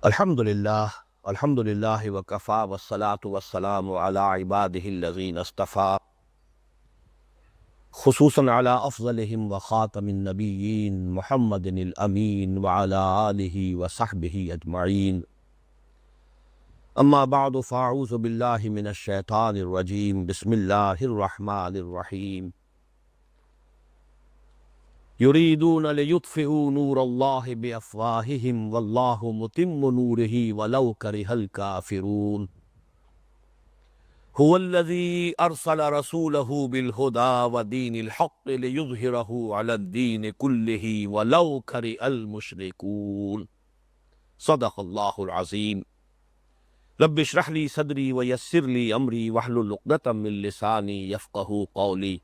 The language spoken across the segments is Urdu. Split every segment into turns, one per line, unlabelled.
الحمد للہ وکفا والصلاة والسلام علی عباده الذین اصطفیٰ، خصوصاً علی افضلہم وخاتم النبیین محمد الامین وعلی آلہ وصحبہ اجمعین، اما بعد فاعوذ باللہ من الشیطان الرجیم، بسم اللہ الرحمن الرحیم۔ یریدون لیطفئوا نور اللہ بافواہہم واللہ متم نورہ ولو کرہ الکافرون۔ هو الذی ارسل رسولہ بالہدی ودین الحق لیظہرہ علی الدین کلہ ولو کرہ المشرکون۔ صدق اللہ العظیم۔ رب اشرح لی صدری ویسر لی امری واحلل عقدۃ من لسانی یفقہوا قولی۔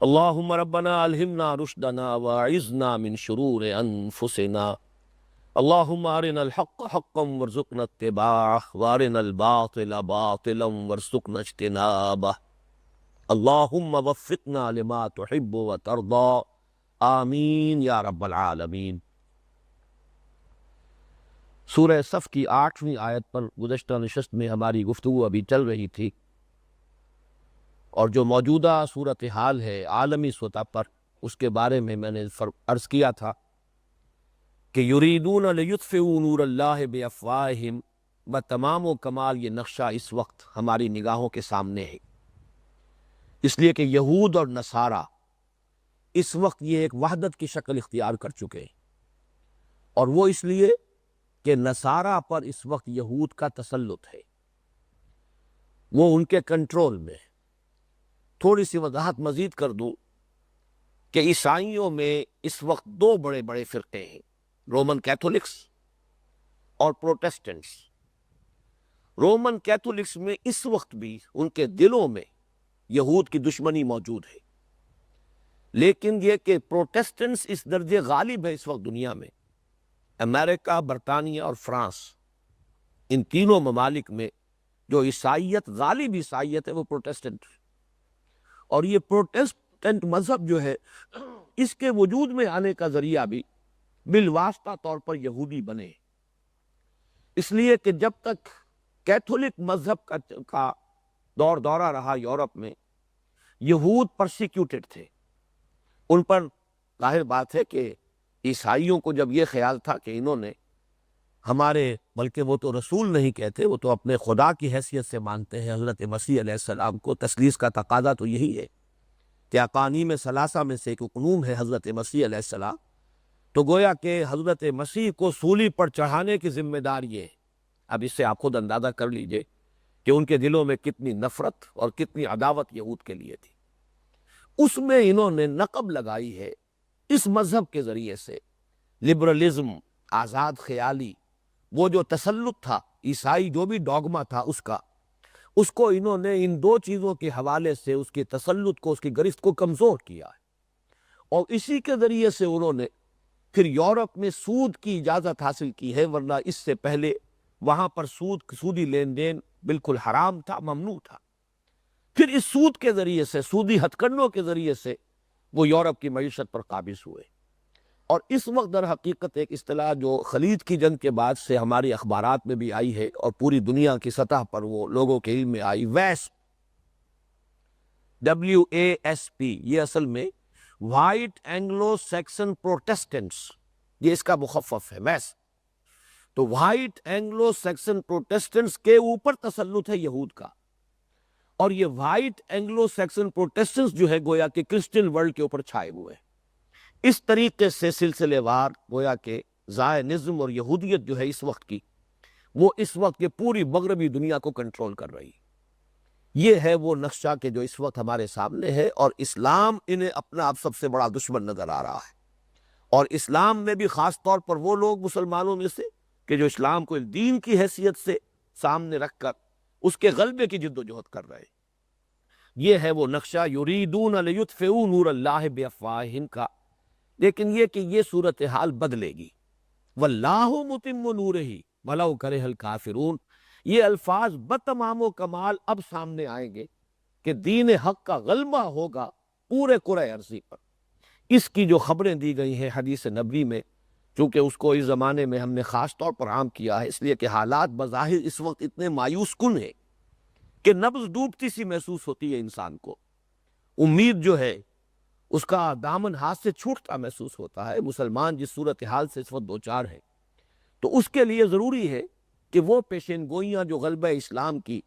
اللہم ربنا الہمنا رشدنا واعذنا من شرور انفسنا، اللہم ارنا الحق حقا وارزقنا اتباعہ وارنا الباطل باطلا وارزقنا اجتنابہ، اللہم وفقنا لما تحب وترضى، آمین یا رب العالمین۔ سورہ صف کی 8ویں آیت پر گزشتہ نشست میں ہماری گفتگو ابھی چل رہی تھی، اور جو موجودہ صورتحال ہے عالمی سطح پر اس کے بارے میں نے عرض کیا تھا کہ یریدون لیطفئوا نور اللہ بافواہہم، بتمام و کمال یہ نقشہ اس وقت ہماری نگاہوں کے سامنے ہے، اس لیے کہ یہود اور نصارہ اس وقت یہ ایک وحدت کی شکل اختیار کر چکے ہیں، اور وہ اس لیے کہ نصارہ پر اس وقت یہود کا تسلط ہے، وہ ان کے کنٹرول میں ہے۔ تھوڑی سی وضاحت مزید کر دوں کہ عیسائیوں میں اس وقت دو بڑے بڑے فرقے ہیں، رومن کیتھولکس اور پروٹیسٹنٹس۔ رومن کیتھولکس میں اس وقت بھی ان کے دلوں میں یہود کی دشمنی موجود ہے، لیکن یہ کہ پروٹیسٹنٹس اس درجے غالب ہے اس وقت دنیا میں، امریکہ، برطانیہ اور فرانس، ان تینوں ممالک میں جو عیسائیت، غالب عیسائیت ہے، وہ پروٹیسٹنٹ ہے۔ اور یہ پروٹیسٹنٹ مذہب جو ہے، اس کے وجود میں آنے کا ذریعہ بھی بالواسطہ طور پر یہودی بنے، اس لیے کہ جب تک کیتھولک مذہب کا دور دورہ رہا یورپ میں، یہود پرسیکیوٹڈ تھے، ان پر ظاہر بات ہے کہ عیسائیوں کو جب یہ خیال تھا کہ انہوں نے ہمارے، بلکہ وہ تو رسول نہیں کہتے، وہ تو اپنے خدا کی حیثیت سے مانتے ہیں حضرت مسیح علیہ السلام کو، تثلیث کا تقاضا تو یہی ہے کہ اقانیم ثلاثہ میں سے ایک اقنوم ہے حضرت مسیح علیہ السلام، تو گویا کہ حضرت مسیح کو سولی پر چڑھانے کی ذمہ دار یہ ہے۔ اب اس سے آپ خود اندازہ کر لیجئے کہ ان کے دلوں میں کتنی نفرت اور کتنی عداوت یہود کے لیے تھی۔ اس میں انہوں نے نقب لگائی ہے اس مذہب کے ذریعے سے، لبرلزم، آزاد خیالی، وہ جو تسلط تھا عیسائی، جو بھی ڈوگما تھا اس کو انہوں نے ان دو چیزوں کے حوالے سے اس کے تسلط کو، اس کی گرفت کو کمزور کیا ہے، اور اسی کے ذریعے سے انہوں نے پھر یورپ میں سود کی اجازت حاصل کی ہے، ورنہ اس سے پہلے وہاں پر سودی لین دین بالکل حرام تھا، ممنوع تھا۔ پھر اس سود کے ذریعے سے، سودی ہتھ کنڈوں کے ذریعے سے وہ یورپ کی معیشت پر قابض ہوئے، اور اس وقت در حقیقت ایک اصطلاح جو خلیج کی جنگ کے بعد سے ہماری اخبارات میں بھی آئی ہے اور پوری دنیا کی سطح پر وہ لوگوں کے علم میں آئی، ویسپ، WASP، یہ اصل میں وائٹ اینگلو سیکسن پروٹیسٹنٹس، یہ اس کا مخفف ہے، ویسپ۔ تو وائٹ اینگلو سیکسن پروٹیسٹنٹس کے اوپر تسلط ہے یہود کا، اور یہ وائٹ اینگلو سیکسن پروٹیسٹنٹس جو ہے گویا کہ کرسچن ورلڈ کے اوپر چھائے ہوئے ہیں۔ اس طریقے سے سلسلے وار گویا کہ زائنزم اور یہودیت جو ہے اس وقت کی، وہ اس وقت یہ پوری مغربی دنیا کو کنٹرول کر رہی ہے۔ یہ ہے وہ نقشہ کہ جو اس وقت ہمارے سامنے ہے، اور اسلام انہیں اپنا اب سب سے بڑا دشمن نظر آ رہا ہے، اور اسلام میں بھی خاص طور پر وہ لوگ مسلمانوں میں سے کہ جو اسلام کو دین کی حیثیت سے سامنے رکھ کر اس کے غلبے کی جد و جہد کر رہے ہیں۔ یہ ہے وہ نقشہ یریدون لیطفئوا نور اللہ بافواہہم کا، لیکن یہ کہ یہ صورتحال بدلے گی، واللہ متم نورہ ولو کرہ الکافرون، یہ الفاظ بتمام و کمال اب سامنے آئیں گے کہ دین حق کا غلبہ ہوگا پورے کرۂ ارضی پر۔ اس کی جو خبریں دی گئی ہیں حدیث نبوی میں چونکہ اس کو اس زمانے میں ہم نے خاص طور پر عام کیا ہے، اس لیے کہ حالات بظاہر اس وقت اتنے مایوس کن ہیں کہ نبض ڈوبتی سی محسوس ہوتی ہے انسان کو، امید جو ہے اس کا دامن ہاتھ سے چھوٹتا محسوس ہوتا ہے۔ مسلمان جس صورتحال سے اس وقت دوچار ہے، تو اس کے لیے ضروری ہے کہ وہ پیشین گوئیاں جو غلبہ اسلام کی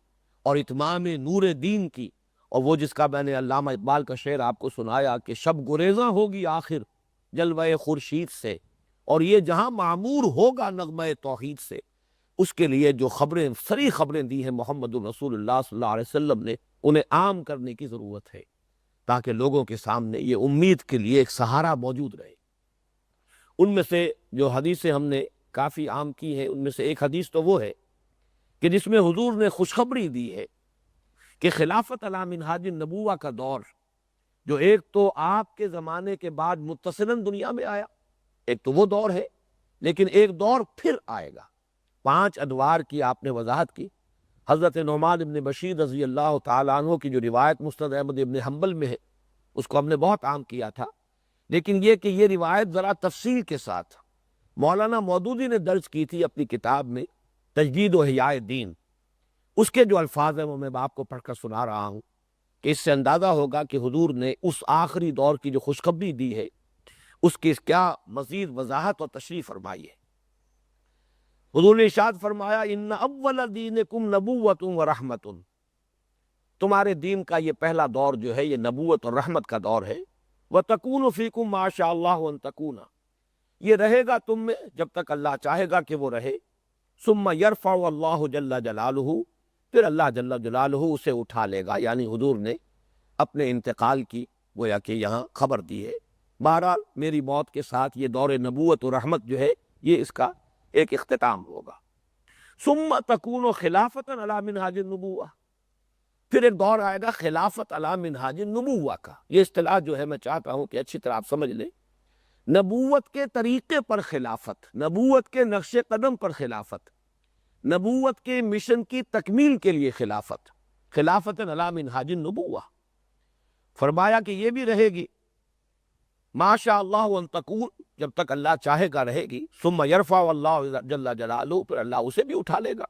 اور اتمام نور دین کی، اور وہ جس کا میں نے علامہ اقبال کا شعر آپ کو سنایا کہ شب گریزاں ہوگی آخر جلوہ خورشید سے، اور یہ جہاں معمور ہوگا نغمہ توحید سے، اس کے لیے جو خبریں سری خبریں دی ہیں محمد رسول اللہ صلی اللہ علیہ وسلم نے، انہیں عام کرنے کی ضرورت ہے تاکہ لوگوں کے سامنے یہ امید کے لیے ایک سہارا موجود رہے۔ ان میں سے جو حدیثیں ہم نے کافی عام کی ہیں، ان میں سے ایک حدیث تو وہ ہے کہ جس میں حضور نے خوشخبری دی ہے کہ خلافت علی منہاج النبوہ کا دور، جو ایک تو آپ کے زمانے کے بعد متصلاً دنیا میں آیا، ایک تو وہ دور ہے، لیکن ایک دور پھر آئے گا۔ 5 ادوار کی آپ نے وضاحت کی۔ حضرت نعمان ابن بشیر رضی اللہ تعالیٰ عنہ کی جو روایت مسند احمد ابن حنبل میں ہے، اس کو ہم نے بہت عام کیا تھا، لیکن یہ کہ یہ روایت ذرا تفصیل کے ساتھ مولانا مودودی نے درج کی تھی اپنی کتاب میں تجدید و احیاء دین۔ اس کے جو الفاظ ہیں وہ میں آپ کو پڑھ کر سنا رہا ہوں کہ اس سے اندازہ ہوگا کہ حضور نے اس آخری دور کی جو خوشخبری دی ہے اس کی کیا مزید وضاحت اور تشریح فرمائی ہے۔ حضور نے ارشاد فرمایا ان اول دینکم نبوۃ و رحمت، تمہارے دین کا یہ پہلا دور جو ہے یہ نبوت اور رحمت کا دور ہے۔ وَتَكُونُ فِيكُم مَا شَاءَ اللَّهُ أَن تَكُونَ، یہ رہے گا تم میں جب تک اللہ چاہے گا کہ وہ رہے۔ ثُمَّ يَرْفَعُ اللَّهُ جَلَّ جَلَالُهُ، پھر اللہ جل جلالہ اسے اٹھا لے گا، یعنی حضور نے اپنے انتقال کی گویا کہ یہاں خبر دی ہے۔ بہرحال میری موت کے ساتھ یہ دور نبوت و رحمت جو ہے یہ اس کا ایک اختتام ہوگا۔ ثم تکون خلافت علی منہاج النبوہ، پھر ایک دور آئے گا خلافت علی منہاج النبوہ کا۔ یہ اصطلاح جو ہے میں چاہتا ہوں کہ اچھی طرح آپ سمجھ لیں، نبوت کے طریقے پر خلافت، نبوت کے نقش قدم پر خلافت، نبوت کے مشن کی تکمیل کے لیے خلافت، خلافت علی منہاج النبوہ۔ فرمایا کہ یہ بھی رہے گی ما شاء اللہ ان تکون، جب تک اللہ چاہے گا رہے گی۔ ثم یرفع اللہ جل جلالہ، پھر اللہ اسے بھی اٹھا لے گا۔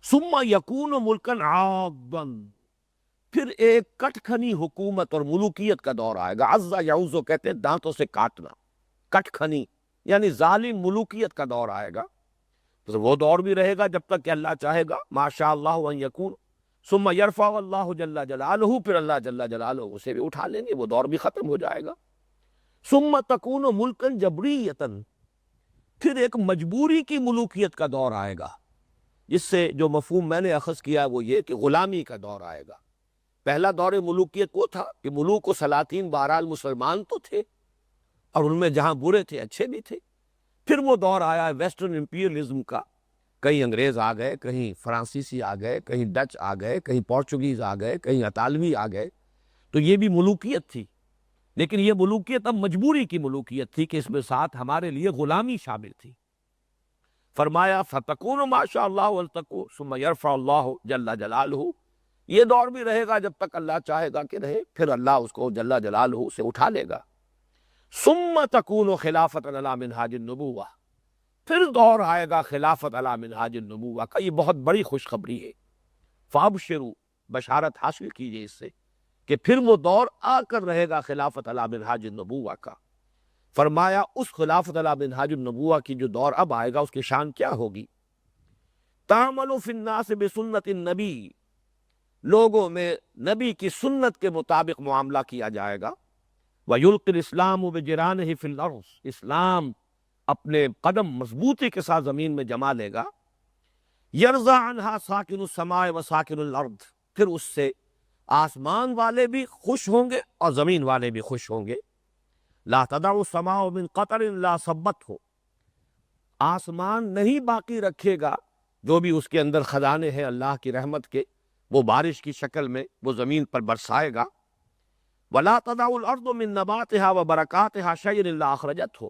ثم یکون ملکا عاضا، پھر ایک کٹ کھنی حکومت اور ملوکیت کا دور آئے گا۔ عض یعوض کہتے ہیں دانتوں سے کاٹنا، کٹ کھنی یعنی ظالم ملوکیت کا دور آئے گا۔ تو وہ دور بھی رہے گا جب تک کہ اللہ چاہے گا، ما شاء اللہ ان یکون۔ ثم یرفع اللہ جل جلالہ، پھر اللہ جل جلالہ اسے بھی اٹھا لیں گے، وہ دور بھی ختم ہو جائے گا۔ ثم تکون ملکا جبریتا، پھر ایک مجبوری کی ملوکیت کا دور آئے گا، جس سے جو مفہوم میں نے اخذ کیا وہ یہ کہ غلامی کا دور آئے گا۔ پہلا دور ملوکیت وہ تھا کہ ملوک و سلاطین بہرحال مسلمان تو تھے، اور ان میں جہاں برے تھے اچھے بھی تھے۔ پھر وہ دور آیا ویسٹرن امپیریلزم کا، کہیں انگریز آ گئے، کہیں فرانسیسی آ گئے، کہیں ڈچ آ گئے، کہیں پورچوگیز آ گئے، کہیں اطالوی آ گئے، تو یہ بھی ملوکیت تھی، لیکن یہ ملوکیت اب مجبوری کی ملوکیت تھی کہ اس میں ساتھ ہمارے لیے غلامی شامل تھی۔ فرمایا فَتَكُونُ مَا شَاءَ اللَّهُ أَن تَكُونَ ثُمَّ يَرْفَعُ اللَّهُ جَلَّ جَلَالُهُ، یہ دور بھی رہے گا جب تک اللہ چاہے گا کہ رہے، پھر اللہ اس کو جل جلالہ سے اٹھا لے گا۔ ثُمَّ تَكُونُ خِلَافَةً عَلَى مِنْهَاجِ النُّبُوَّةِ، پھر دور آئے گا خلافت علی منہاج النبوہ کا۔ یہ بہت بڑی خوشخبری ہے، فابشروا، بشارت حاصل کیجئے اس سے کہ پھر وہ دور آ کر رہے گا خلافت علی منہاج النبوہ کا۔ فرمایا اس خلافت علی منہاج النبوہ کی جو دور اب آئے گا اس کی شان کیا ہوگی؟ تعمل فی الناس بسنت النبی، لوگوں میں نبی کی سنت کے مطابق معاملہ کیا جائے گا۔ وَيُلْقِي الْإِسْلَامُ بِجِرَانِهِ فِي الْأَرْضِ، اسلام اپنے قدم مضبوطی کے ساتھ زمین میں جما لے گا۔ یرضى عنها ساکن السماء و ساکن الارض، پھر اس سے آسمان والے بھی خوش ہوں گے اور زمین والے بھی خوش ہوں گے۔ لا تدع السماء من قطر لا صبته، آسمان نہیں باقی رکھے گا جو بھی اس کے اندر خزانے ہیں اللہ کی رحمت کے، وہ بارش کی شکل میں وہ زمین پر برسائے گا۔ ولا تدع الارض من نباتها وبرکاتها شيئا الا اخرجته،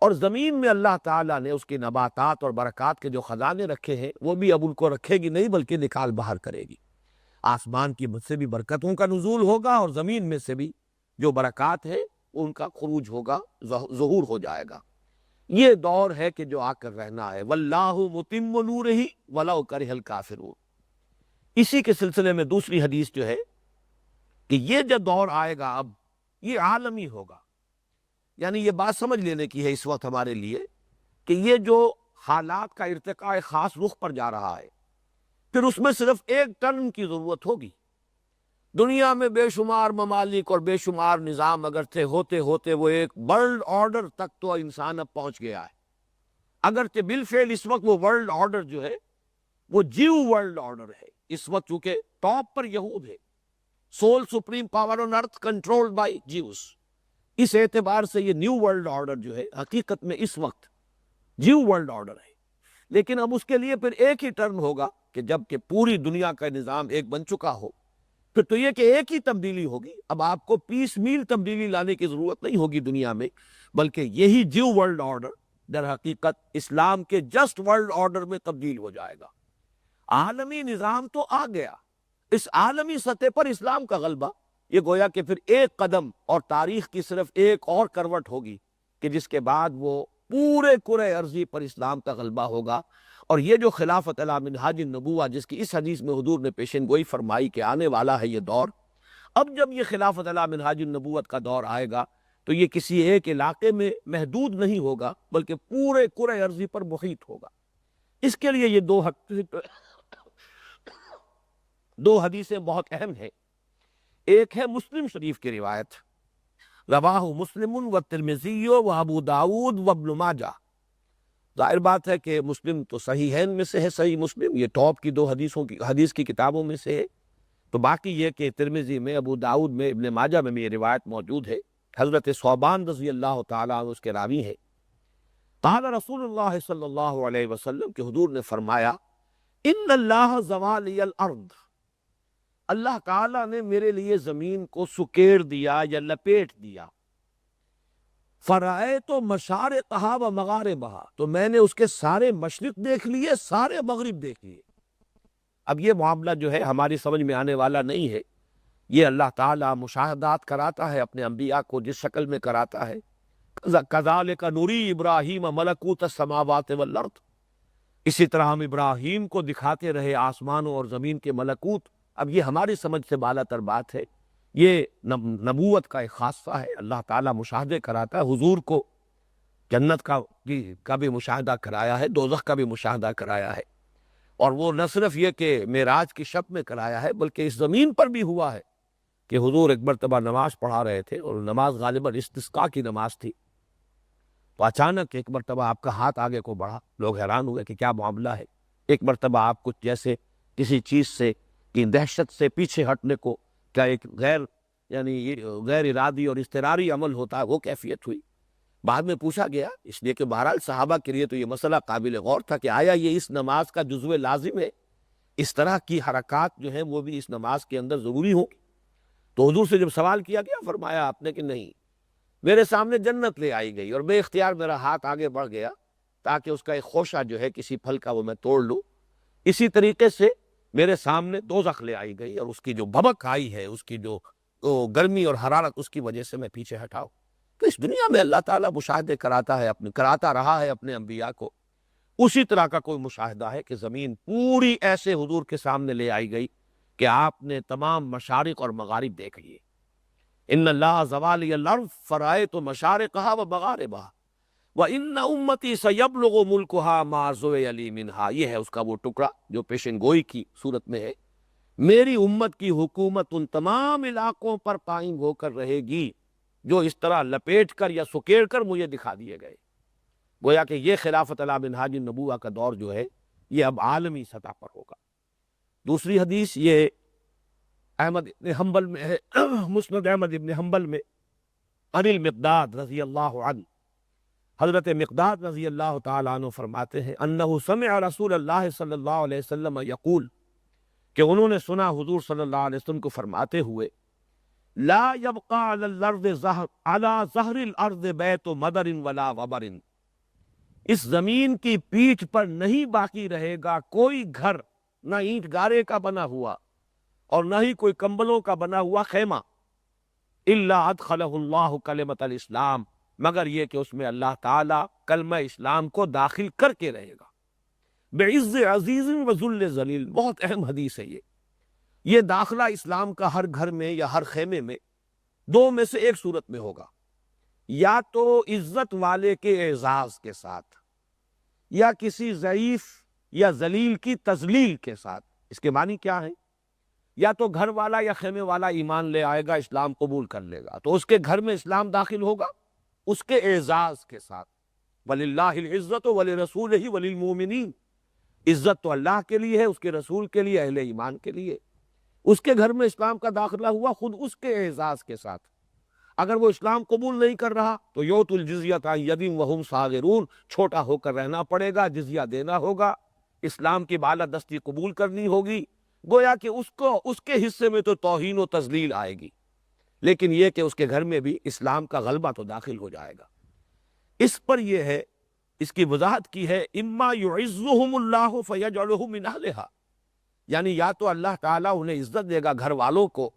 اور زمین میں اللہ تعالیٰ نے اس کی نباتات اور برکات کے جو خزانے رکھے ہیں وہ بھی اب ان کو رکھے گی نہیں بلکہ نکال باہر کرے گی۔ آسمان کی سے بھی برکتوں کا نزول ہوگا اور زمین میں سے بھی جو برکات ہے ان کا خروج ہوگا، ظہور ہو جائے گا۔ یہ دور ہے کہ جو آ کر رہنا ہے، واللہ متم نورہ ولو کرہ الکافرون۔ اسی کے سلسلے میں دوسری حدیث جو ہے کہ یہ جو دور آئے گا اب یہ عالمی ہوگا، یعنی یہ بات سمجھ لینے کی ہے اس وقت ہمارے لیے کہ یہ جو حالات کا ارتقاء خاص رخ پر جا رہا ہے، پھر اس میں صرف ایک ٹرن کی ضرورت ہوگی۔ دنیا میں بے شمار ممالک اور بے شمار نظام اگر تھے، ہوتے ہوتے وہ ایک ورلڈ آرڈر تک تو انسان اب پہنچ گیا ہے۔ اگرچہ بالفعل اس وقت وہ ورلڈ آرڈر جو ہے وہ جیو ورلڈ آرڈر ہے، اس وقت چونکہ ٹاپ پر یہود ہے، sole supreme power on earth controlled by Jews, اس اعتبار سے یہ نیو ورلڈ آرڈر جو ہے حقیقت میں اس وقت جیو ورلڈ آرڈر ہے۔ لیکن اب اس کے لیے پھر ایک ہی ٹرن ہوگا کہ جب کہ پوری دنیا کا نظام ایک بن چکا ہو، پھر تو یہ کہ ایک ہی تبدیلی ہوگی۔ اب آپ کو پیس میل تبدیلی لانے کی ضرورت نہیں ہوگی دنیا میں، بلکہ یہی جیو ورلڈ آرڈر در حقیقت اسلام کے جسٹ ورلڈ آرڈر میں تبدیل ہو جائے گا۔ عالمی نظام تو آ گیا، اس عالمی سطح پر اسلام کا غلبہ، یہ گویا کہ پھر ایک قدم اور تاریخ کی صرف ایک اور کروٹ ہوگی کہ جس کے بعد وہ پورے کرۂ ارضی پر اسلام کا غلبہ ہوگا۔ اور یہ جو خلافت علی منہاج النبوہ جس کی اس حدیث میں حضور نے پیشن گوئی فرمائی کہ آنے والا ہے یہ دور، اب جب یہ خلافت علی منہاج النبوت کا دور آئے گا تو یہ کسی ایک علاقے میں محدود نہیں ہوگا بلکہ پورے کرۂ ارضی پر محیط ہوگا۔ اس کے لیے یہ دو حدیثیں بہت اہم ہیں۔ ایک ہے مسلم شریف کی روایت، رواہ مسلم و ترمذی و ابو داود و ابن ماجہ۔ ظاہر بات ہے کہ مسلم تو صحیحین میں سے ہے، صحیح مسلم یہ ٹاپ کی دو حدیث کی کتابوں میں سے ہے، تو باقی یہ کہ ترمذی میں، ابو داود میں، ابن ماجہ میں یہ روایت موجود ہے۔ حضرت ثوبان رضی اللہ تعالیٰ عنہ اس کے راوی ہے۔ قال رسول اللہ صلی اللہ علیہ وسلم کہ حضور نے فرمایا، ان اللہ زوالی الارض، اللہ تعالیٰ نے میرے لیے زمین کو سکیڑ دیا یا لپیٹ دیا، فرأیت مشارقہا و مغاربہا، تو میں نے اس کے سارے مشرق دیکھ لیے، سارے مغرب دیکھ لیے۔ اب یہ معاملہ جو ہے ہماری سمجھ میں آنے والا نہیں ہے، یہ اللہ تعالیٰ مشاہدات کراتا ہے اپنے انبیاء کو جس شکل میں کراتا ہے۔ کذالک نری ابراہیم ملکوت السماوات والارض، اسی طرح ہم ابراہیم کو دکھاتے رہے آسمانوں اور زمین کے ملکوت۔ اب یہ ہماری سمجھ سے بالا تر بات ہے، یہ نبوت کا ایک خاصہ ہے، اللہ تعالیٰ مشاہدے کراتا ہے۔ حضور کو جنت کا بھی مشاہدہ کرایا ہے، دوزخ کا بھی مشاہدہ کرایا ہے، اور وہ نہ صرف یہ کہ معراج کی شب میں کرایا ہے بلکہ اس زمین پر بھی ہوا ہے کہ حضور ایک مرتبہ نماز پڑھا رہے تھے، اور نماز غالباً استسقاء کی نماز تھی، تو اچانک ایک مرتبہ آپ کا ہاتھ آگے کو بڑھا، لوگ حیران ہوئے کہ کیا معاملہ ہے۔ ایک مرتبہ آپ کچھ جیسے کسی چیز سے کی دہشت سے پیچھے ہٹنے کو، کیا ایک غیر ارادی اور اضطراری عمل ہوتا ہے، وہ کیفیت ہوئی۔ بعد میں پوچھا گیا، اس لیے کہ بہرحال صحابہ کے لیے تو یہ مسئلہ قابل غور تھا کہ آیا یہ اس نماز کا جزو لازم ہے، اس طرح کی حرکات جو ہیں وہ بھی اس نماز کے اندر ضروری ہوں۔ تو حضور سے جب سوال کیا گیا، فرمایا آپ نے کہ نہیں، میرے سامنے جنت لے آئی گئی اور بے اختیار میرا ہاتھ آگے بڑھ گیا تاکہ اس کا ایک خوشہ جو ہے کسی پھل کا وہ میں توڑ لوں، اسی طریقے سے میرے سامنے دوزخ لے آئی گئی اور اس کی جو بھبک آئی ہے، اس کی جو گرمی اور حرارت، اس کی وجہ سے میں پیچھے ہٹاؤں۔ تو اس دنیا میں اللہ تعالیٰ مشاہدے کراتا رہا ہے اپنے انبیاء کو، اسی طرح کا کوئی مشاہدہ ہے کہ زمین پوری ایسے حضور کے سامنے لے آئی گئی کہ آپ نے تمام مشارق اور مغارب دیکھ لیے۔ ان اللہ زوالی الارض فرأیت مشارقہا و مغاربہا وان امتی سیبلغ ملکہا ما زوی لی منہا، یہ ہے اس کا وہ ٹکڑا جو پیشن گوئی کی صورت میں ہے۔ میری امت کی حکومت ان تمام علاقوں پر قائم ہو کر رہے گی جو اس طرح لپیٹ کر یا سکیڑ کر مجھے دکھا دیے گئے۔ گویا کہ یہ خلافت علی منہاج النبوہ کا دور جو ہے یہ اب عالمی سطح پر ہوگا۔ دوسری حدیث یہ احمد ابن حنبل میں ہے، مسند احمد ابن حنبل میں، عن المقداد رضی اللہ عنہ، حضرت مقداد رضی اللہ تعالیٰ عنہ فرماتے ہیں، انہ سمع رسول اللہ صلی اللہ علیہ وسلم یقول، کہ انہوں نے سنا حضور صلی اللہ علیہ وسلم کو فرماتے ہوئے، لا یبقى علی ظہر الارض بیت مدر ولا وبر، اس زمین کی پیٹھ پر نہیں باقی رہے گا کوئی گھر، نہ اینٹ گارے کا بنا ہوا اور نہ ہی کوئی کمبلوں کا بنا ہوا خیمہ، الا ادخلہ اللہ کلمۃ الاسلام، مگر یہ کہ اس میں اللہ تعالیٰ کلمہ اسلام کو داخل کر کے رہے گا. بعز عزیز و ذل ذلیل، بہت اہم حدیث ہے یہ داخلہ اسلام کا ہر گھر میں یا ہر خیمے میں دو میں سے ایک صورت میں ہوگا، یا تو عزت والے کے اعزاز کے ساتھ، یا کسی ضعیف یا ذلیل کی تذلیل کے ساتھ. اس کے معنی کیا ہے؟ یا تو گھر والا یا خیمے والا ایمان لے آئے گا، اسلام قبول کر لے گا، تو اس کے گھر میں اسلام داخل ہوگا اس کے اعزاز کے ساتھ. وَلِلَّهِ الْعِزَّةُ وَلِرَسُولِهِ وَلِلْمُؤْمِنِينَ، عزت تو اللہ کے لیے ہے، اس کے رسول کے لیے، اہل ایمان کے لیے. اس کے گھر میں اسلام کا داخلہ ہوا خود اس کے اعزاز کے ساتھ. اگر وہ اسلام قبول نہیں کر رہا تو یؤتُ الجزیۃ عن ید وہم صاغرون، چھوٹا ہو کر رہنا پڑے گا، جزیہ دینا ہوگا، اسلام کی بالادستی قبول کرنی ہوگی. گویا کہ اس کے حصے میں تو توہین و تذلیل آئے گی، لیکن یہ کہ اس کے گھر میں بھی اسلام کا غلبہ تو داخل ہو جائے گا. اس پر یہ ہے، اس کی وضاحت کی ہے، اما یعزہم اللہ فیجعلہم من اہلہا، یعنی یا تو اللہ تعالیٰ انہیں عزت دے گا گھر والوں کو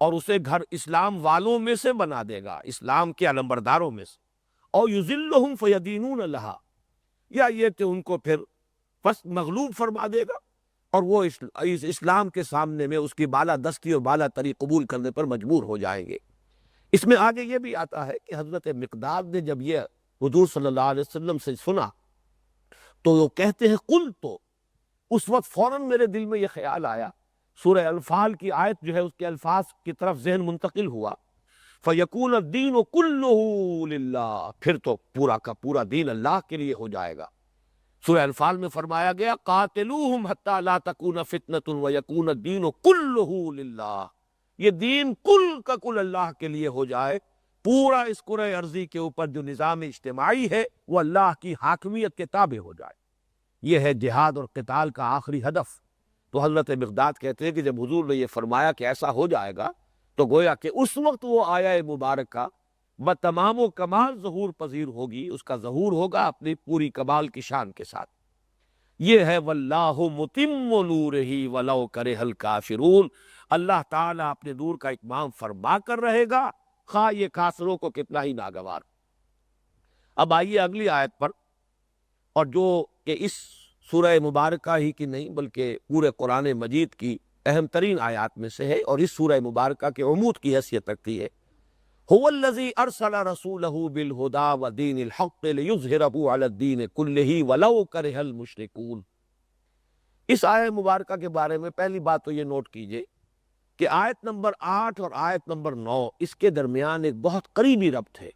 اور اسے گھر اسلام والوں میں سے بنا دے گا، اسلام کے علمبرداروں میں سے، اور یذلہم فیدینون لہا، یا یہ کہ ان کو پھر پس مغلوب فرما دے گا اور وہ اسلام کے سامنے میں اس کی بالادستی اور بالا تری قبول کرنے پر مجبور ہو جائیں گے. اس میں آگے یہ بھی آتا ہے کہ حضرت مقداد نے جب یہ حضور صلی اللہ علیہ وسلم سے سنا تو وہ کہتے ہیں قل، تو اس وقت فوراً میرے دل میں یہ خیال آیا، سورہ انفال کی آیت جو ہے اس کے الفاظ کی طرف ذہن منتقل ہوا، فَيَكُونَ الدِّينُ كُلُّهُ لِلَّهِ، پھر تو پورا کا پورا دین اللہ کے لیے ہو جائے گا. سورہ انفال میں فرمایا گیا قاتلوہم حتی لا تکون فتنۃ ویکون الدین کلہ للہ، یہ دین کل کا کل اللہ کے لیے ہو جائے، پورا اس کرۂ ارضی کے اوپر جو نظام اجتماعی ہے وہ اللہ کی حاکمیت کے تابع ہو جائے. یہ ہے جہاد اور قتال کا آخری ہدف. تو حضرت مقداد کہتے ہیں کہ جب حضور نے یہ فرمایا کہ ایسا ہو جائے گا تو گویا کہ اس وقت وہ آیہ مبارکہ بتمام و کمال ظہور پذیر ہوگی، اس کا ظہور ہوگا اپنی پوری کمال کی شان کے ساتھ. یہ ہے واللہ متم نورہ ولو کرہ الکافرون، اللہ تعالیٰ اپنے نور کا اتمام فرما کر رہے گا خواہ یہ کافروں کو کتنا ہی ناگوار. اب آئیے اگلی آیت پر، اور جو کہ اس سورہ مبارکہ ہی کی نہیں بلکہ پورے قرآن مجید کی اہم ترین آیات میں سے ہے اور اس سورہ مبارکہ کے عمود کی حیثیت رکھتی ہے. هو الذی ارسل رسولہ بالہدی ودین الحق لیظہرہ علی الدین کلہ ولو کرہ المشرکون. اس آیت مبارکہ کے بارے میں پہلی بات تو یہ نوٹ کیجئے کہ آیت نمبر 8 اور آیت نمبر 9 اس کے درمیان ایک بہت قریبی ربط ہے.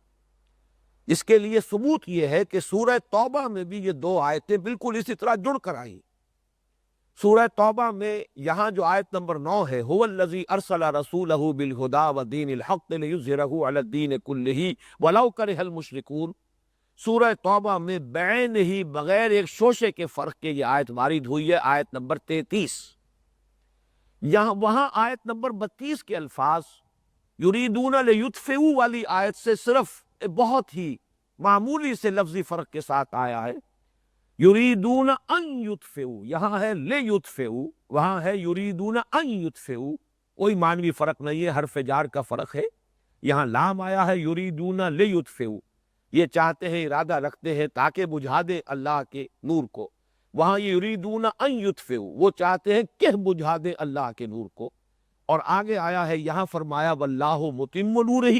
اس کے لیے ثبوت یہ ہے کہ سورہ توبہ میں بھی یہ دو آیتیں بالکل اسی طرح جڑ کر آئیں. سورہ توبہ میں یہاں جو آیت نمبر 9 ہے هو الذی ارسل رسولہ بالہدی ودین الحق لیظہرہ علی الدین کلہ ولو کرہ المشرکون، سورہ توبہ میں بعین ہی بغیر ایک شوشے کے فرق کے یہ آیت وارد ہوئی ہے، آیت نمبر 33. وہاں آیت نمبر 32 کے الفاظ یریدون لیطفئوا والی آیت سے صرف بہت ہی معمولی سے لفظی فرق کے ساتھ آیا ہے. یریدون ان یطفئوا، یہاں ہے لیطفئوا، وہاں ہے یریدون ان یطفئوا، کوئی معنوی فرق نہیں ہے، حرف جار کا فرق ہے. یہاں لام آیا ہے یریدون لیطفئوا، یہ چاہتے ہیں، ارادہ رکھتے ہیں تاکہ بجھا دے اللہ کے نور کو. وہاں یہ یریدون ان یطفئوا، وہ چاہتے ہیں کہ بجھا دے اللہ کے نور کو. اور آگے آیا ہے یہاں فرمایا واللہ متم نورہ،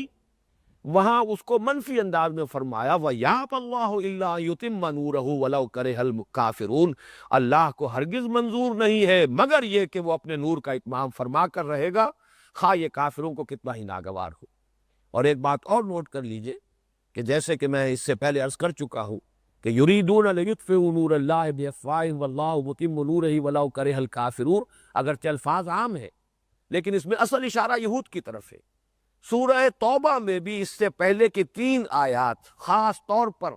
وہاں اس کو منفی انداز میں فرمایا وَيَأْبَى اللَّهُ إِلَّا يُتِمَّ نُورَهُ وَلَوْ كَرِهَ الْكَافِرُونَ، اللہ کو ہرگز منظور نہیں ہے مگر یہ کہ وہ اپنے نور کا اتمام فرما کر رہے گا خواہ یہ کافروں کو کتنا ہی ناگوار ہو. اور ایک بات اور نوٹ کر لیجئے کہ جیسے کہ میں اس سے پہلے عرض کر چکا ہوں کہ یریدون لیطفئوا نور اللہ بافواہہم واللہ متم نورہ ولو کرہ الکافرون، اگرچہ الفاظ عام ہیں لیکن اس میں اصل اشارہ یہود کی طرف ہے. سورہ توبہ میں بھی اس سے پہلے کی 3 آیات خاص طور پر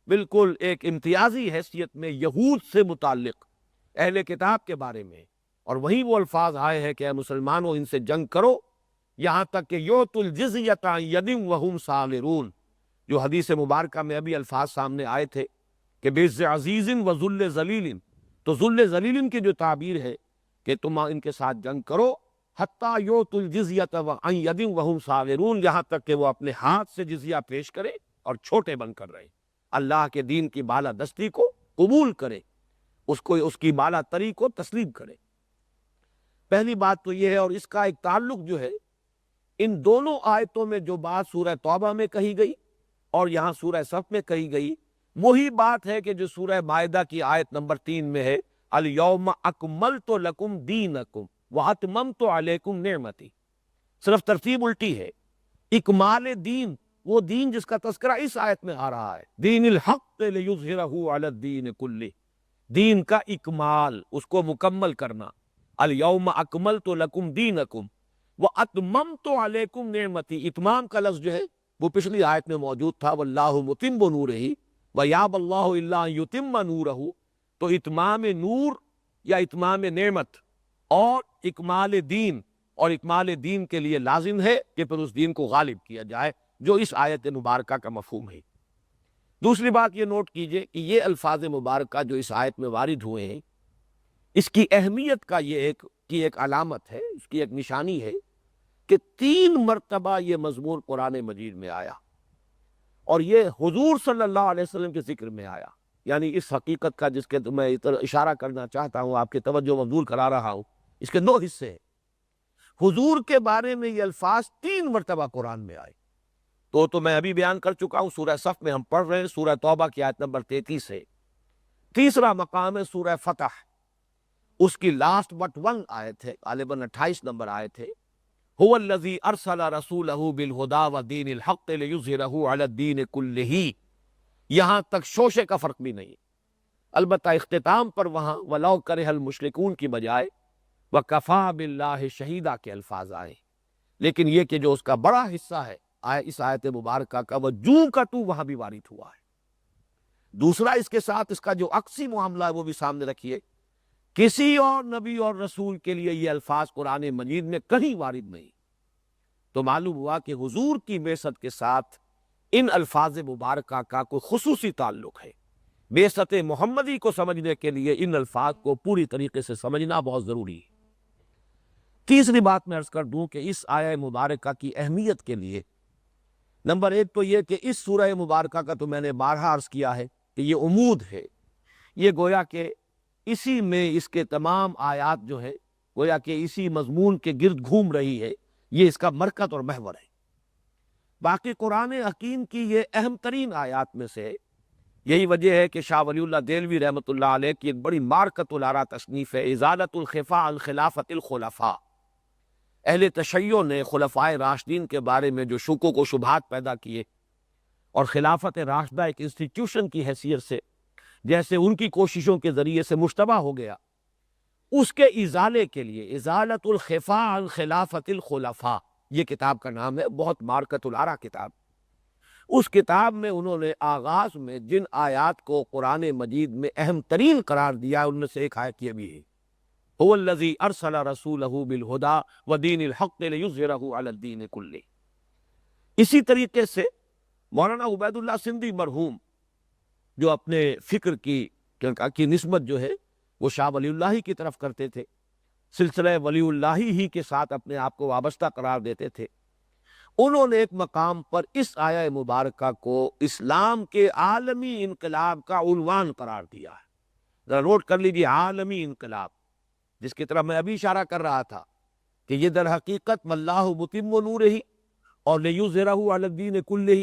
بالکل ایک امتیازی حیثیت میں یہود سے متعلق اہل کتاب کے بارے میں، اور وہیں وہ الفاظ آئے ہیں کہ اے مسلمانوں ان سے جنگ کرو یہاں تک کہ یؤتوا الجزیۃ عن ید وہم صاغرون، جو حدیث مبارکہ میں ابھی الفاظ سامنے آئے تھے کہ بعز عزیز و ذل ذلیل. تو ذل ذلیل کی جو تعبیر ہے کہ تم ان کے ساتھ جنگ کرو حتیٰ یؤتوا الجزیۃ عن ید وہم صاغرون، یہاں تک کہ وہ اپنے ہاتھ سے جزیہ پیش کرے اور چھوٹے بن کر رہے، اللہ کے دین کی بالادستی کو قبول کرے، اس کی بالا تری کو تسلیم کرے۔ پہلی بات تو یہ ہے، اور اس کا ایک تعلق جو ہے ان دونوں آیتوں میں جو بات سورہ توبہ میں کہی گئی اور یہاں سورہ صف میں کہی گئی، وہی بات ہے کہ جو سورہ مائدہ کی آیت نمبر 3 میں ہے، الیوم اکملت لکم دینکم واتممت علیکم نعمتی۔ صرف ترتیب الٹی ہے۔ اکمال دین، وہ دین جس کا تذکرہ اس آیت میں آ رہا ہے، دین الحق لیظہرہ علی الدین کلہ، دین کا اکمال، اس کو مکمل کرنا۔ الیوم اکملت لکم دینکم واتممت علیکم نعمتی، اتمام کا لفظ جو ہے وہ پچھلی آیت میں موجود تھا، واللہ متم نورہ ویابی اللہ الا ان یتم نورہ، تو اتمام نور یا اتمام نعمت اور اکمال دین، اور اکمال دین کے لیے لازم ہے کہ پھر اس دین کو غالب کیا جائے، جو اس آیت مبارکہ کا مفہوم ہے۔ دوسری بات یہ نوٹ کیجئے کہ یہ الفاظ مبارکہ جو اس آیت میں وارد ہوئے ہیں، اس کی اہمیت کا یہ ایک علامت ہے، اس کی ایک نشانی ہے کہ 3 مرتبہ یہ مضمون قرآن مجید میں آیا، اور یہ حضور صلی اللہ علیہ وسلم کے ذکر میں آیا۔ یعنی اس حقیقت کا جس کے میں اشارہ کرنا چاہتا ہوں، آپ کی توجہ مبذول کرا رہا ہوں، اس کے 2 حصے ہیں۔ حضور کے بارے میں یہ الفاظ 3 مرتبہ قرآن میں آئے، تو میں ابھی بیان کر چکا ہوں، سورہ صف میں ہم پڑھ رہے ہیں، سورہ توبہ کی آیت نمبر 33 ہے۔ تیسرا مقام ہے سورہ فتح، اس کی لاسٹ بٹ 1 آیت ہے، غالباً 28 نمبر آیت ہے، هو الذی ارسل رسولہ بالہدی ودین الحق لیظہرہ علی الدین کلہ۔ یہاں تک شوشے کا فرق بھی نہیں، البتہ اختتام پر وہاں ولو کرہ المشرکون کی بجائے وکفیٰ باللہ شہیدہ کے الفاظ آئے، لیکن یہ کہ جو اس کا بڑا حصہ ہے اس آیت مبارکہ کا، وہ جوں کا تو وہاں بھی وارد ہوا ہے۔ دوسرا، اس کے ساتھ اس کا جو عکسی معاملہ ہے وہ بھی سامنے رکھیے، کسی اور نبی اور رسول کے لیے یہ الفاظ قرآن مجید میں کہیں وارد نہیں، تو معلوم ہوا کہ حضور کی بعثت کے ساتھ ان الفاظ مبارکہ کا کوئی خصوصی تعلق ہے۔ بعثت محمدی کو سمجھنے کے لیے ان الفاظ کو پوری طریقے سے سمجھنا بہت ضروری ہے۔ تیسری بات میں عرض کر دوں کہ اس آیہ مبارکہ کی اہمیت کے لیے نمبر 1 تو یہ کہ اس سورہ مبارکہ کا تو میں نے بارہا عرض کیا ہے کہ یہ عمود ہے، یہ گویا کہ اسی میں اس کے تمام آیات جو ہے گویا کہ اسی مضمون کے گرد گھوم رہی ہے، یہ اس کا مرکز اور محور ہے۔ باقی قرآن حکیم کی یہ اہم ترین آیات میں سے، یہی وجہ ہے کہ شاہ ولی اللہ دہلوی رحمۃ اللہ علیہ کی ایک بڑی مارکۃ الآراء تصنیف ہے، ازالۃ الخفا عن خلافۃ الخلفاء۔ اہل تشیع نے خلفائے راشدین کے بارے میں جو شکوک و شبہات پیدا کیے، اور خلافت راشدہ ایک انسٹیٹیوشن کی حیثیت سے جیسے ان کی کوششوں کے ذریعے سے مشتبہ ہو گیا، اس کے ازالے کے لیے ازالۃ الخفا عن خلافۃ الخلفاء، یہ کتاب کا نام ہے، بہت مارکۃ الآراء کتاب۔ اس کتاب میں انہوں نے آغاز میں جن آیات کو قرآن مجید میں اہم ترین قرار دیا ان میں سے ایک آیت یہ بھی ہے، هو الذی ارسل رسولہ بالہدی ودین الحق لیظہرہ علی الدین کلہ۔ اسی طریقے سے مولانا عبید اللہ سندھی مرحوم، جو اپنے فکر کی نسبت جو ہے وہ شاہ ولی اللہ کی طرف کرتے تھے، سلسلہ ولی اللہ ہی کے ساتھ اپنے آپ کو وابستہ قرار دیتے تھے، انہوں نے ایک مقام پر اس آیہ مبارکہ کو اسلام کے عالمی انقلاب کا عنوان قرار دیا ہے۔ ذرا نوٹ کر لیجیے، عالمی انقلاب، جس کی طرف میں ابھی اشارہ کر رہا تھا کہ یہ در حقیقت واللہ متم نورہ اور لیظہرہ علی الدین کلہ،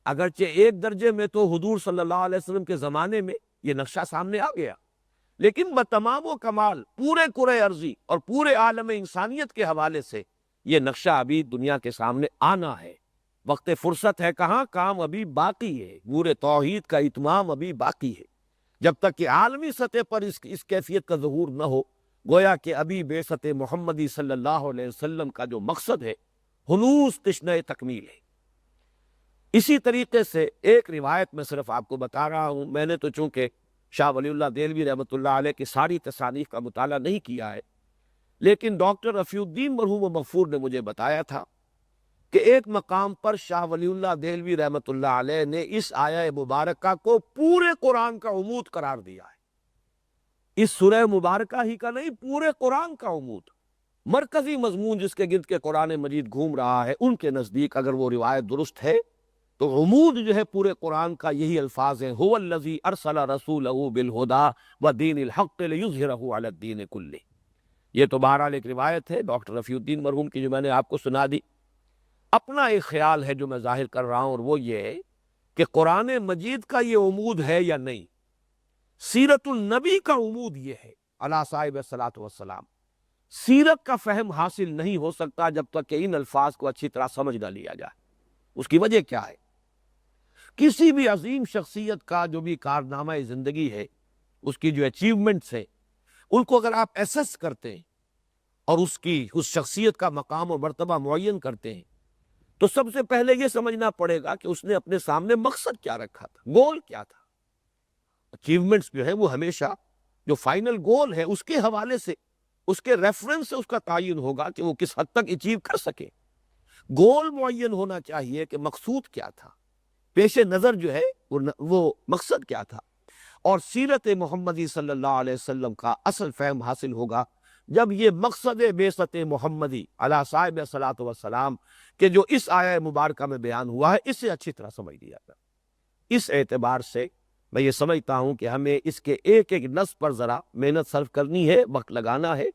اگرچہ ایک درجے میں تو حضور صلی اللہ علیہ وسلم کے زمانے میں یہ نقشہ سامنے آ گیا، لیکن بتمام و کمال پورے کرۂ ارضی اور پورے عالم انسانیت کے حوالے سے یہ نقشہ ابھی دنیا کے سامنے آنا ہے۔ وقت فرصت ہے کہاں، کام ابھی باقی ہے، نور توحید کا اتمام ابھی باقی ہے۔ جب تک کہ عالمی سطح پر اس کیفیت کا ظہور نہ ہو، گویا کہ ابھی بعثت محمدی صلی اللہ علیہ وسلم کا جو مقصد ہے ہنوز تشنہ تکمیل ہے۔ اسی طریقے سے ایک روایت میں صرف آپ کو بتا رہا ہوں، میں نے تو چونکہ شاہ ولی اللہ دہلوی رحمۃ اللہ علیہ کی ساری تصانیف کا مطالعہ نہیں کیا ہے، لیکن ڈاکٹر رفیع الدین مرحوم و مغفور نے مجھے بتایا تھا کہ ایک مقام پر شاہ ولی اللہ دہلوی رحمۃ اللہ علیہ نے اس آیہ مبارکہ کو پورے قرآن کا عمود قرار دیا ہے۔ اس سورہ مبارکہ ہی کا نہیں، پورے قرآن کا عمود، مرکزی مضمون جس کے گرد کے قرآن مجید گھوم رہا ہے، ان کے نزدیک اگر وہ روایت درست ہے تو عمود جو ہے پورے قرآن کا یہی الفاظ ہیں، هو الذی ارسل رسولہ بالہدی ودین الحق لیظہرہ علی الدین کلہ۔ یہ تو بہرحال ایک روایت ہے ڈاکٹر رفیع الدین مرحوم کی جو میں نے آپ کو سنا دی۔ اپنا ایک خیال ہے جو میں ظاہر کر رہا ہوں، اور وہ یہ ہے کہ قرآن مجید کا یہ عمود ہے یا نہیں۔ سیرت النبی کا عمود یہ ہے علی صاحب الصلاۃ والسلام۔ سیرت کا فہم حاصل نہیں ہو سکتا جب تک کہ ان الفاظ کو اچھی طرح سمجھ نہ لیا جائے۔ اس کی وجہ کیا ہے؟ کسی بھی عظیم شخصیت کا جو بھی کارنامہ زندگی ہے، اس کی جو اچیومنٹس ہیں، ان کو اگر آپ ایسس کرتے ہیں اور اس شخصیت کا مقام اور مرتبہ معین کرتے ہیں، تو سب سے پہلے یہ سمجھنا پڑے گا کہ اس نے اپنے سامنے مقصد کیا رکھا تھا، گول کیا تھا۔ اچیومنٹس جو ہے وہ ہمیشہ جو فائنل گول ہے اس کے حوالے سے، اس کے ریفرنس سے اس کا تعین ہوگا کہ وہ کس حد تک اچیو کر سکے۔ گول معین ہونا چاہیے کہ مقصود کیا تھا، پیش نظر جو ہے وہ مقصد کیا تھا۔ اور سیرت محمدی صلی اللہ علیہ وسلم کا اصل فہم حاصل ہوگا جب یہ مقصد بعثت محمدی علی صاحب الصلاۃ والسلام کہ جو اس آیہ مبارکہ میں بیان ہوا ہے، اسے اچھی طرح سمجھ لیا جائے۔ اس اعتبار سے میں یہ سمجھتا ہوں کہ ہمیں اس کے ایک ایک لفظ پر ذرا محنت صرف کرنی ہے، وقت لگانا ہے،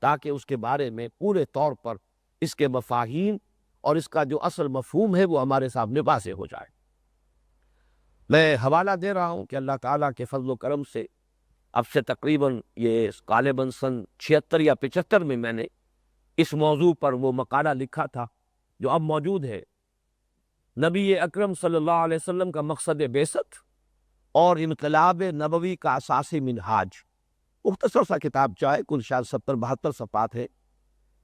تاکہ اس کے بارے میں پورے طور پر اس کے مفاہیم اور اس کا جو اصل مفہوم ہے وہ ہمارے سامنے واضح ہو جائے۔ میں حوالہ دے رہا ہوں کہ اللہ تعالیٰ کے فضل و کرم سے اب سے تقریباً یہ غالباً سن 76 یا 75 میں نے اس موضوع پر وہ مقالہ لکھا تھا جو اب موجود ہے، نبی اکرم صلی اللہ علیہ وسلم کا مقصد بعثت اور انقلاب نبوی کا اساسی منہاج۔ مختصر سا کتاب چاہے، کل شاید 70-72 صفحات ہے،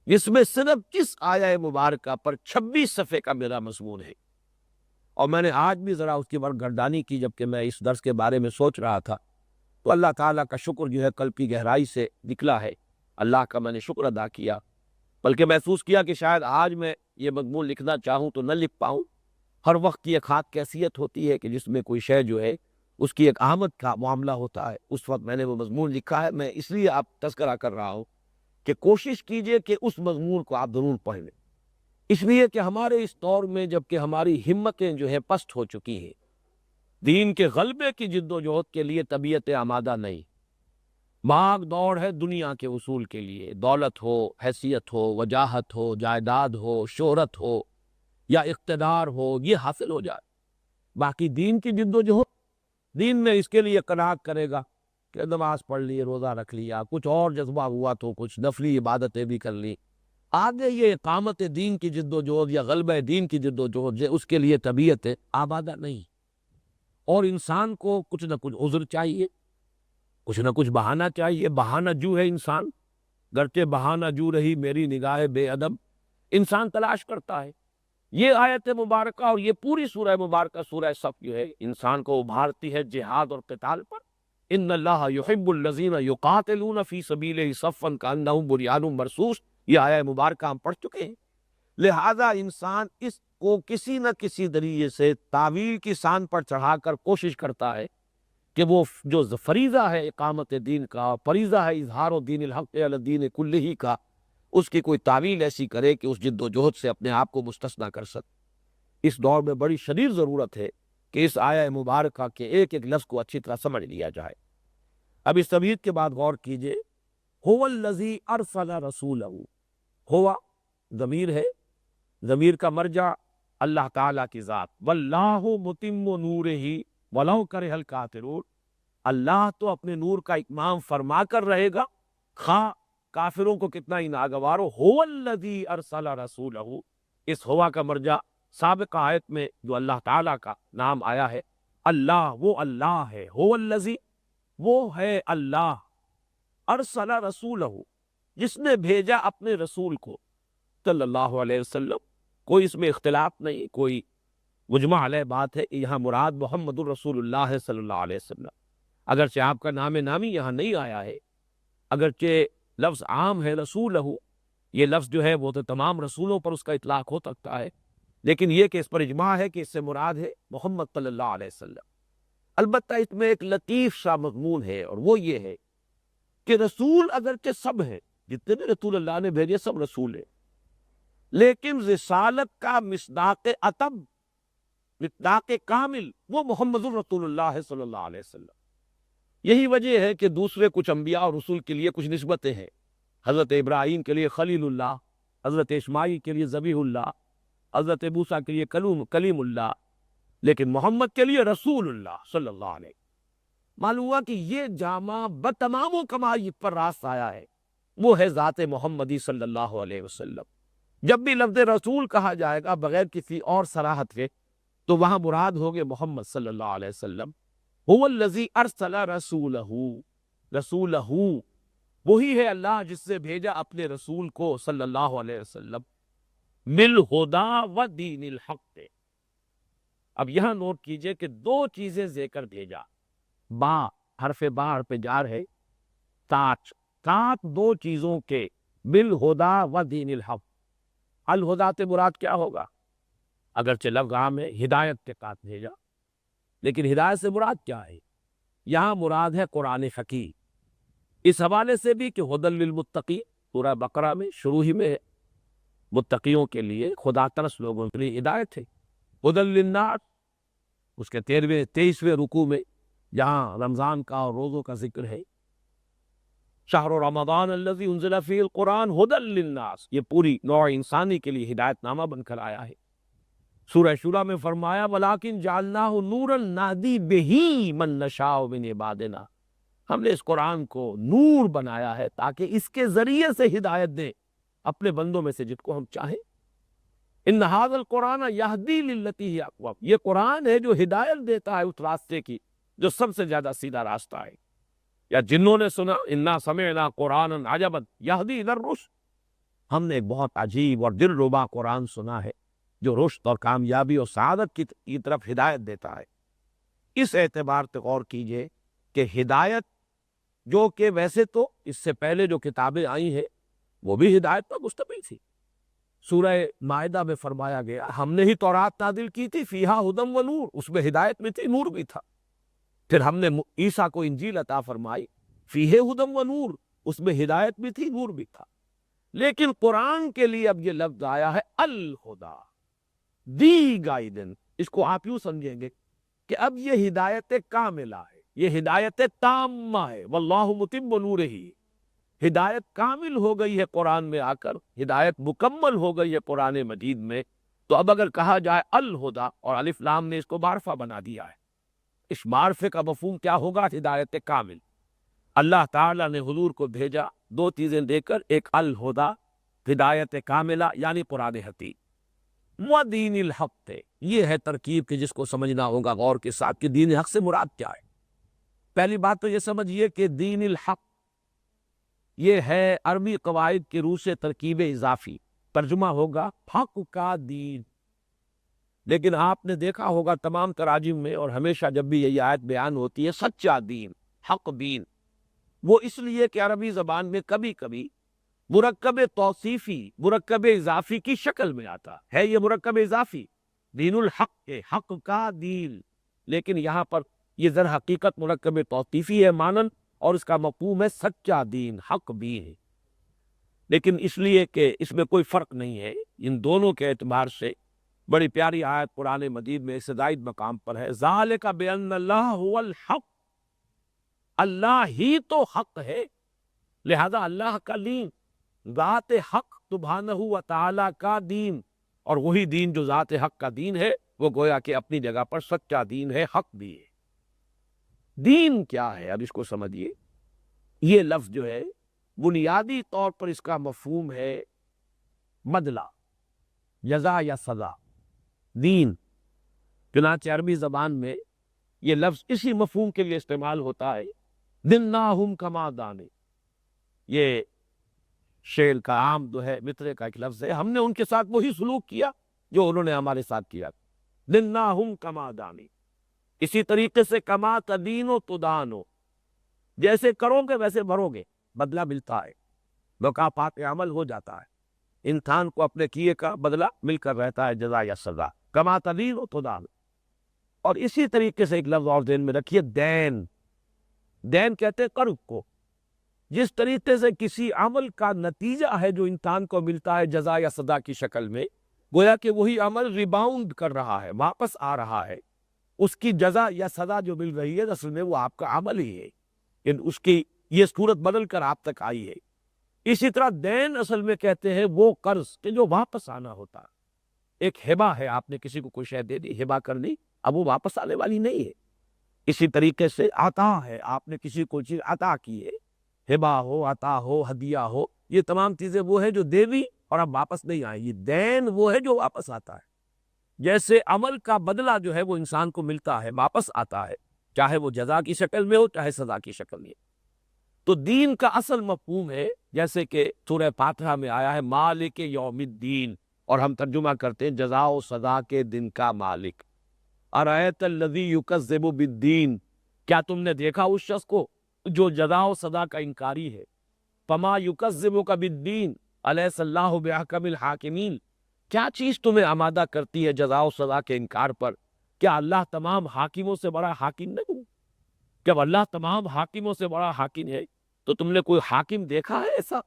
جس میں صرف اس آیہ مبارکہ پر 26 صفحے کا میرا مضمون ہے۔ اور میں نے آج بھی ذرا اس کی برگردانی کی جبکہ میں اس درس کے بارے میں سوچ رہا تھا، تو اللہ تعالیٰ کا شکر جو ہے قلب کی گہرائی سے نکلا ہے، اللہ کا میں نے شکر ادا کیا، بلکہ محسوس کیا کہ شاید آج میں یہ مضمون لکھنا چاہوں تو نہ لکھ پاؤں۔ ہر وقت کی ایک خاص کیفیت ہوتی ہے کہ جس میں کوئی شے جو ہے اس کی ایک آمد کا معاملہ ہوتا ہے، اس وقت میں نے وہ مضمون لکھا ہے۔ میں اس لیے آپ تذکرہ کر رہا ہوں کہ کوشش کیجئے کہ اس مضمون کو آپ ضرور پڑھ لیں، اس لیے کہ ہمارے اس دور میں جبکہ ہماری ہمتیں جو ہے پست ہو چکی ہیں، دین کے غلبے کی جد و جہد کے لیے طبیعت آمادہ نہیں، بھاگ دوڑ ہے دنیا کے اصول کے لیے، دولت ہو، حیثیت ہو، وجاہت ہو، جائیداد ہو، شہرت ہو یا اقتدار ہو، یہ حاصل ہو جائے۔ باقی دین کی جد و جہد، دین میں اس کے لیے قناعت کرے گا کہ نماز پڑھ لی، روزہ رکھ لیا، کچھ اور جذبہ ہوا تو کچھ نفلی عبادتیں بھی کر لی، آگے یہ اقامت دین کی جد و جہد یا غلبہ دین کی جد و جہد ہے، اس کے لیے طبیعت آمادہ نہیں۔ اور انسان کو کچھ نہ کچھ عذر چاہیے، کچھ نہ کچھ بہانہ چاہیے۔ بہانہ جو ہے انسان، گرچہ بہانہ جو رہی میری نگاہ بے ادب، انسان تلاش کرتا ہے۔ یہ آیت مبارکہ اور یہ پوری سورہ مبارکہ سورہ صف جو ہے انسان کو ابھارتی ہے جہاد اور قتال پر۔ ان اللہ یحب الذین یقاتلون فی سبیلہ صفا کانہم بنیان مرصوص، یہ آیہ مبارکہ ہم پڑھ چکے ہیں۔ لہذا انسان اس کو کسی نہ کسی ذریعے سے تعویل کی سان پر چڑھا کر کوشش کرتا ہے کہ وہ جو فریضہ ہے اقامت دین کا، فریضہ ہے اظہار و دین الحق علی الدین کلہ کا، اس کی کوئی تعویل ایسی کرے کہ اس جد و جہد سے اپنے آپ کو مستثنیٰ کر سکے۔ اس دور میں بڑی شدید ضرورت ہے کہ اس آیہ مبارکہ کے ایک ایک لفظ کو اچھی طرح سمجھ لیا جائے۔ اب اس تمہید کے بعد غور کیجئے، هو الذی ارسل رسولہ، ہوا ضمیر ہے، ضمیر کا مرجع اللہ تعالیٰ کی ذات، واللہ متم نورہ ولو کرہ الکافرون، اللہ تو اپنے نور کا اتمام فرما کر رہے گا، خواہ کافروں کو کتنا ہی ناگوار ہو۔ هو الذی ارسل رسولہ، اس ہوا کا مرجع سابقہ آیت میں جو اللہ تعالیٰ کا نام آیا ہے، اللہ وہ اللہ ہے، هو الذی وہ ہے اللہ، ارسل رسولہ جس نے بھیجا اپنے رسول کو صلی اللہ علیہ وسلم۔ کوئی اس میں اختلاف نہیں، کوئی مجمع علیہ بات ہے کہ یہاں مراد محمد الرسول اللہ صلی اللہ علیہ وسلم، اگرچہ آپ کا نام نامی یہاں نہیں آیا ہے، اگرچہ لفظ عام ہے رسولہ، یہ لفظ جو ہے وہ تو تمام رسولوں پر اس کا اطلاق ہو سکتا ہے، لیکن یہ کہ اس پر اجماع ہے کہ اس سے مراد ہے محمد صلی اللہ علیہ وسلم۔ البتہ اس میں ایک لطیف سا مضمون ہے، اور وہ یہ ہے کہ رسول اگرچہ سب ہیں، جتنے بھی رسول اللہ نے بھیجے سب رسول ہیں، لیکن رسالت کا مصداق اتم مصداق کامل وہ محمد الرسول اللہ صلی اللہ علیہ وسلم۔ یہی وجہ ہے کہ دوسرے کچھ انبیاء اور رسول کے لیے کچھ نسبتیں ہیں۔ حضرت ابراہیم کے لیے خلیل اللہ، حضرت اسماعیل کے لیے ذبیح اللہ، حضرت موسیٰ کے لیے کلیم اللہ، لیکن محمد کے لیے رسول اللہ صلی اللہ علیہ وسلم۔ معلوم ہوا کہ یہ جامع بتمام و کمال پر راست آیا ہے، وہ ہے ذات محمدی صلی اللہ علیہ وسلم۔ جب بھی لفظ رسول کہا جائے گا بغیر کسی اور صراحت کے تو وہاں مراد ہوگے محمد صلی اللہ علیہ وسلم۔ هو الذی ارسل رسولہ، وہی ہے اللہ جس سے بھیجا اپنے رسول کو صلی اللہ علیہ وسلم، بالہدی و دین الحق۔ اب یہاں نوٹ کیجئے کہ دو چیزیں دے کر بھیجا، حرف پہ جار ہے، ساتھ دو چیزوں کے، بالہدی و دین الحق۔ الہدی سے مراد کیا ہوگا؟ اگرچہ لفظ عام ہے، ہدایت کے ساتھ بھیجا، لیکن ہدایت سے مراد کیا ہے؟ یہاں مراد ہے قرآن حکیم۔ اس حوالے سے بھی کہ ہدی للمتقین، سورہ بقرہ میں شروع ہی میں متقیوں کے لیے، خدا ترس لوگوں کے لیے ہدایت ہے۔ ہدی للناس اس کے 23ویں رکوع میں جہاں رمضان کا اور روزوں کا ذکر ہے، شہر رمضان الذی انزل فیہ القرآن ہدی للناس، یہ پوری نوع انسانی کے لیے ہدایت نامہ بن کر آیا ہے۔ سورہ شورى میں فرمایا وَلَٰكِن جَعَلْنَاهُ نُورًا نَهْدِي بِهِ مَن نَّشَاءُ مِنْ عِبَادِنَا، ہم نے اس قرآن کو نور بنایا ہے تاکہ اس کے ذریعے سے ہدایت دیں اپنے بندوں میں سے جن کو ہم چاہیں۔ إِنَّ هَٰذَا الْقُرْآنَ يَهْدِي لِلَّتِي هِيَ أَقْوَمُ، یہ قرآن ہے جو ہدایت دیتا ہے اس راستے کی جو سب سے زیادہ سیدھا راستہ ہے۔ یا جنہوں نے سنا اِنَّا سَمِعْنَا قُرْآنًا عَجَبًا يَهْدِي إِلَى الرُّشْدِ، ہم نے ایک بہت عجیب اور دل ربا قرآن سنا ہے جو رشد اور کامیابی اور سعادت کی طرف ہدایت دیتا ہے۔ اس اعتبار سے غور کیجئے کہ ہدایت جو کہ ویسے تو اس سے پہلے جو کتابیں آئی ہیں وہ بھی ہدایت پر مشتمل تھی۔ سورہ مائدہ میں فرمایا گیا ہم نے ہی تورات نازل کی تھی، فیہا ھدی و نور، اس میں ہدایت بھی تھی، نور بھی تھا۔ پھر ہم نے عیسیٰ کو انجیل عطا فرمائی، فیہ ھدی و نور، اس میں ہدایت بھی تھی، نور بھی تھا۔ لیکن قرآن کے لیے اب یہ لفظ آیا ہے الہدی، دی گائیڈنس۔ اس کو آپ یوں سمجھیں گے کہ اب یہ ہدایت کاملہ ہے، یہ ہدایت تامہ ہے، واللہ متم نورہ، ہدایت کامل ہو گئی ہے قرآن میں آ کر، ہدایت مکمل ہو گئی ہے قرآن مجید میں۔ تو اب اگر کہا جائے الہدی اور الف لام نے اس کو معرفہ بنا دیا ہے، اس معرفے کا مفہوم کیا ہوگا؟ ہدایت کامل۔ اللہ تعالیٰ نے حضور کو بھیجا دو چیزیں دے کر، ایک الہدی، ہدایت کاملہ یعنی قرآن حکیم، و دین الحق، یہ ہے ترکیب کہ جس کو سمجھنا ہوگا غور کے ساتھ کہ دین حق سے مراد کیا ہے۔ پہلی بات تو یہ سمجھیے کہ دین الحق یہ ہے عربی قواعد کے روح سے ترکیب اضافی، ترجمہ ہوگا حق کا دین۔ لیکن آپ نے دیکھا ہوگا تمام تراجم میں، اور ہمیشہ جب بھی یہ آیت بیان ہوتی ہے سچا دین، حق دین، وہ اس لیے کہ عربی زبان میں کبھی کبھی مرکب توصیفی، مرکب اضافی کی شکل میں آتا ہے، یہ مرکب اضافی دین الحق ہے، حق کا دین، لیکن یہاں پر یہ در حقیقت مرکب توصیفی ہے مانن، اور اس کا مفہوم ہے سچا دین، حق بھی ہے۔ لیکن اس لیے کہ اس میں کوئی فرق نہیں ہے، ان دونوں کے اعتبار سے بڑی پیاری آیت قرآن مجید میں اس زائد مقام پر ہے، ذالک بان اللہ هو الحق، اللہ ہی تو حق ہے، لہذا اللہ کا دین، ذات حق سبحانہ و تعالی کا دین، اور وہی دین جو ذات حق کا دین ہے وہ گویا کہ اپنی جگہ پر سچا دین ہے، حق بھی ہے۔ دین کیا ہے؟ اب اس کو سمجھیے، یہ لفظ جو ہے بنیادی طور پر اس کا مفہوم ہے بدلہ، جزا یا سزا۔ دین چنانچہ عربی زبان میں یہ لفظ اسی مفہوم کے لیے استعمال ہوتا ہے، دناہم کما دانے، یہ شعر کا عام جو ہے مطرے کا ایک لفظ ہے، ہم نے ان کے ساتھ وہی سلوک کیا جو انہوں نے ہمارے ساتھ کیا، دناہم کما دانی۔ اسی طریقے سے کما تدینو تدانو، جیسے کرو گے ویسے بھرو گے، بدلہ ملتا ہے، مکافات عمل ہو جاتا ہے، انسان کو اپنے کیے کا بدلہ مل کر رہتا ہے، جزا یا سزا، کما تدینو تدانو۔ اور اسی طریقے سے ایک لفظ اور ذہن میں رکھیے، دین، دین کہتے ہیں قرض کو، جس طریقے سے کسی عمل کا نتیجہ ہے جو انسان کو ملتا ہے جزا یا سزا کی شکل میں،
گویا کہ وہی عمل ریباؤنڈ کر رہا ہے، واپس آ رہا ہے، اس کی جزا یا سزا جو مل رہی ہے اصل میں وہ آپ کا عمل ہی ہے، اس کی یہ صورت بدل کر آپ تک آئی ہے۔ اسی طرح دین اصل میں کہتے ہیں وہ قرض کہ جو واپس آنا ہوتا ہے۔ ایک ہبہ ہے، آپ نے کسی کو کوئی شے دے دی، ہبہ کر لی، اب وہ واپس آنے والی نہیں ہے۔ اسی طریقے سے عطا ہے، آپ نے کسی کو چیز عطا کی ہے، ہبہ ہو، عطا ہو، ہدیہ ہو، یہ تمام چیزیں وہ ہے جو دے دی اور اب واپس نہیں آئیں گی۔ دین وہ ہے جو واپس آتا ہے۔ جیسے عمل کا بدلہ جو ہے وہ انسان کو ملتا ہے، واپس آتا ہے، چاہے وہ جزا کی شکل میں ہو چاہے سزا کی شکل میں۔ تو دین کا اصل مفہوم ہے، جیسے کہ سورہ فاتحہ میں آیا ہے مالک یوم الدین، اور ہم ترجمہ کرتے ہیں جزا و سزا کے دن کا مالک۔ ارأیت الذی یکذب بالدین، کیا تم نے دیکھا اس شخص کو جو جزا و سزا کا انکاری ہے؟ فما یکذبک بالدین الیس اللہ باحکم الحاکمین، کیا چیز تمہیں آمادہ کرتی ہے جزا و سزا کے انکار پر؟ کیا اللہ تمام حاکموں سے بڑا حاکم نہیں؟ جب اللہ تمام حاکموں سے بڑا حاکم ہے تو تم نے کوئی حاکم دیکھا ہے ایسا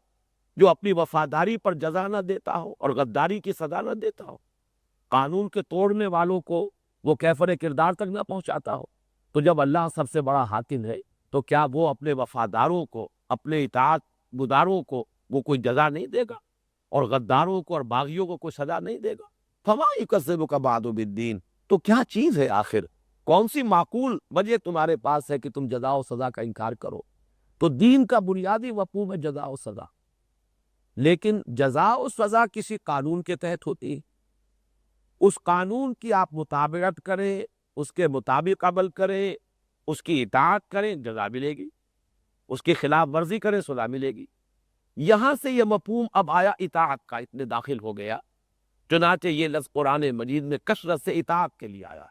جو اپنی وفاداری پر جزا نہ دیتا ہو اور غداری کی سزا نہ دیتا ہو، قانون کے توڑنے والوں کو وہ کیفر کردار تک نہ پہنچاتا ہو؟ تو جب اللہ سب سے بڑا حاکم ہے تو کیا وہ اپنے وفاداروں کو، اپنے اطاعت گزاروں کو وہ کوئی جزا نہیں دے گا، اور غداروں کو اور باغیوں کو کوئی سزا نہیں دے گا؟ فما یکذبک بعد بالدین، تو کیا چیز ہے آخر، کون سی معقول وجہ تمہارے پاس ہے کہ تم جزا و سزا کا انکار کرو؟ تو دین کا بنیادی مفہوم ہے جزا و سزا، لیکن جزا و سزا کسی قانون کے تحت ہوتی ہے، اس قانون کی آپ مطابقت کریں، اس کے مطابق عمل کریں، اس کی اطاعت کریں، جزا ملے گی، اس کی خلاف ورزی کریں، سزا ملے گی۔ یہاں سے یہ مفہوم اب آیا اطاعت کا، اتنے داخل ہو گیا، چنانچہ یہ لفظ قرآن مجید میں کثرت سے اطاعت کے لیے آیا۔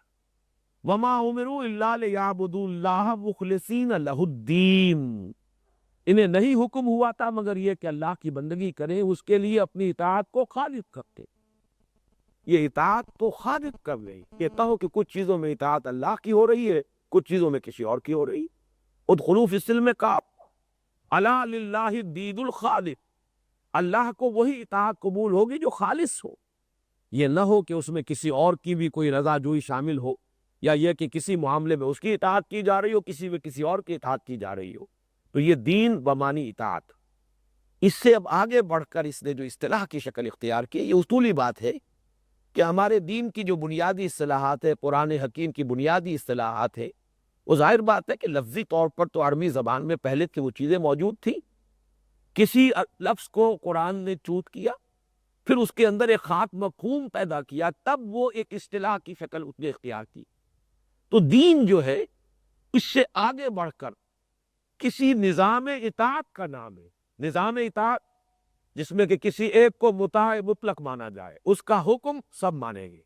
وما امروا الا لیعبدوا اللہ مخلصین لہ الدین، انہیں نہیں حکم ہوا تھا مگر یہ کہ اللہ کی بندگی کریں، اس کے لیے اپنی اطاعت کو خالص کرتے۔ یہ اطاعت تو خالص کر رہی، کہتا ہوں کہ کچھ چیزوں میں اطاعت اللہ کی ہو رہی ہے، کچھ چیزوں میں کسی اور کی ہو رہی۔ ادخلوا فی السلم کافہ، الا للہ الدین الخالص، اللہ کو وہی اطاعت قبول ہوگی جو خالص ہو، یہ نہ ہو کہ اس میں کسی اور کی بھی کوئی رضا جوئی شامل ہو، یا یہ کہ کسی معاملے میں اس کی اطاعت کی جا رہی ہو، کسی میں کسی اور کی اطاعت کی جا رہی ہو۔ تو یہ دین بمانی اطاعت۔ اس سے اب آگے بڑھ کر اس نے جو اصطلاح کی شکل اختیار کی، یہ اصولی بات ہے کہ ہمارے دین کی جو بنیادی اصطلاحات ہے، قرآن حکیم کی بنیادی اصطلاحات ہے، وہ ظاہر بات ہے کہ لفظی طور پر تو عربی زبان میں پہلے سے وہ چیزیں موجود تھیں، کسی لفظ کو قرآن نے چوت کیا، پھر اس کے اندر ایک خاص مفہوم پیدا کیا، تب وہ ایک اصطلاح کی شکل اس نے اختیار کی۔ تو دین جو ہے اس سے آگے بڑھ کر کسی نظام اطاعت کا نام ہے، نظام اطاعت جس میں کہ کسی ایک کو مطاع مطلق مانا جائے، اس کا حکم سب مانیں گے،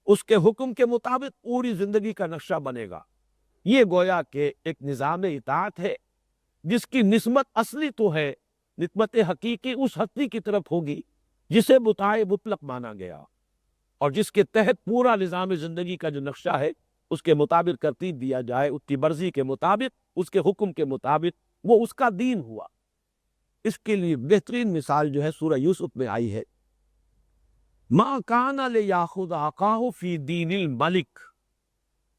اس کے حکم کے مطابق پوری زندگی کا نقشہ بنے گا۔ یہ گویا کہ ایک نظام اطاعت ہے جس کی نسبت اصلی تو ہے، نسبت حقیقی اس ہستی کی طرف ہوگی جسے مطاع مطلق مانا گیا، اور جس کے تحت پورا نظام زندگی کا جو نقشہ ہے اس کے مطابق ترتیب دیا جائے، اس کی مرضی کے مطابق، اس کے حکم کے مطابق، وہ اس کا دین ہوا۔ اس کے لیے بہترین مثال جو ہے سورہ یوسف میں آئی ہے، مَا كَانَ لِيَأْخُذَ أَخَاهُ فِي دِينِ الْمَلِكِ۔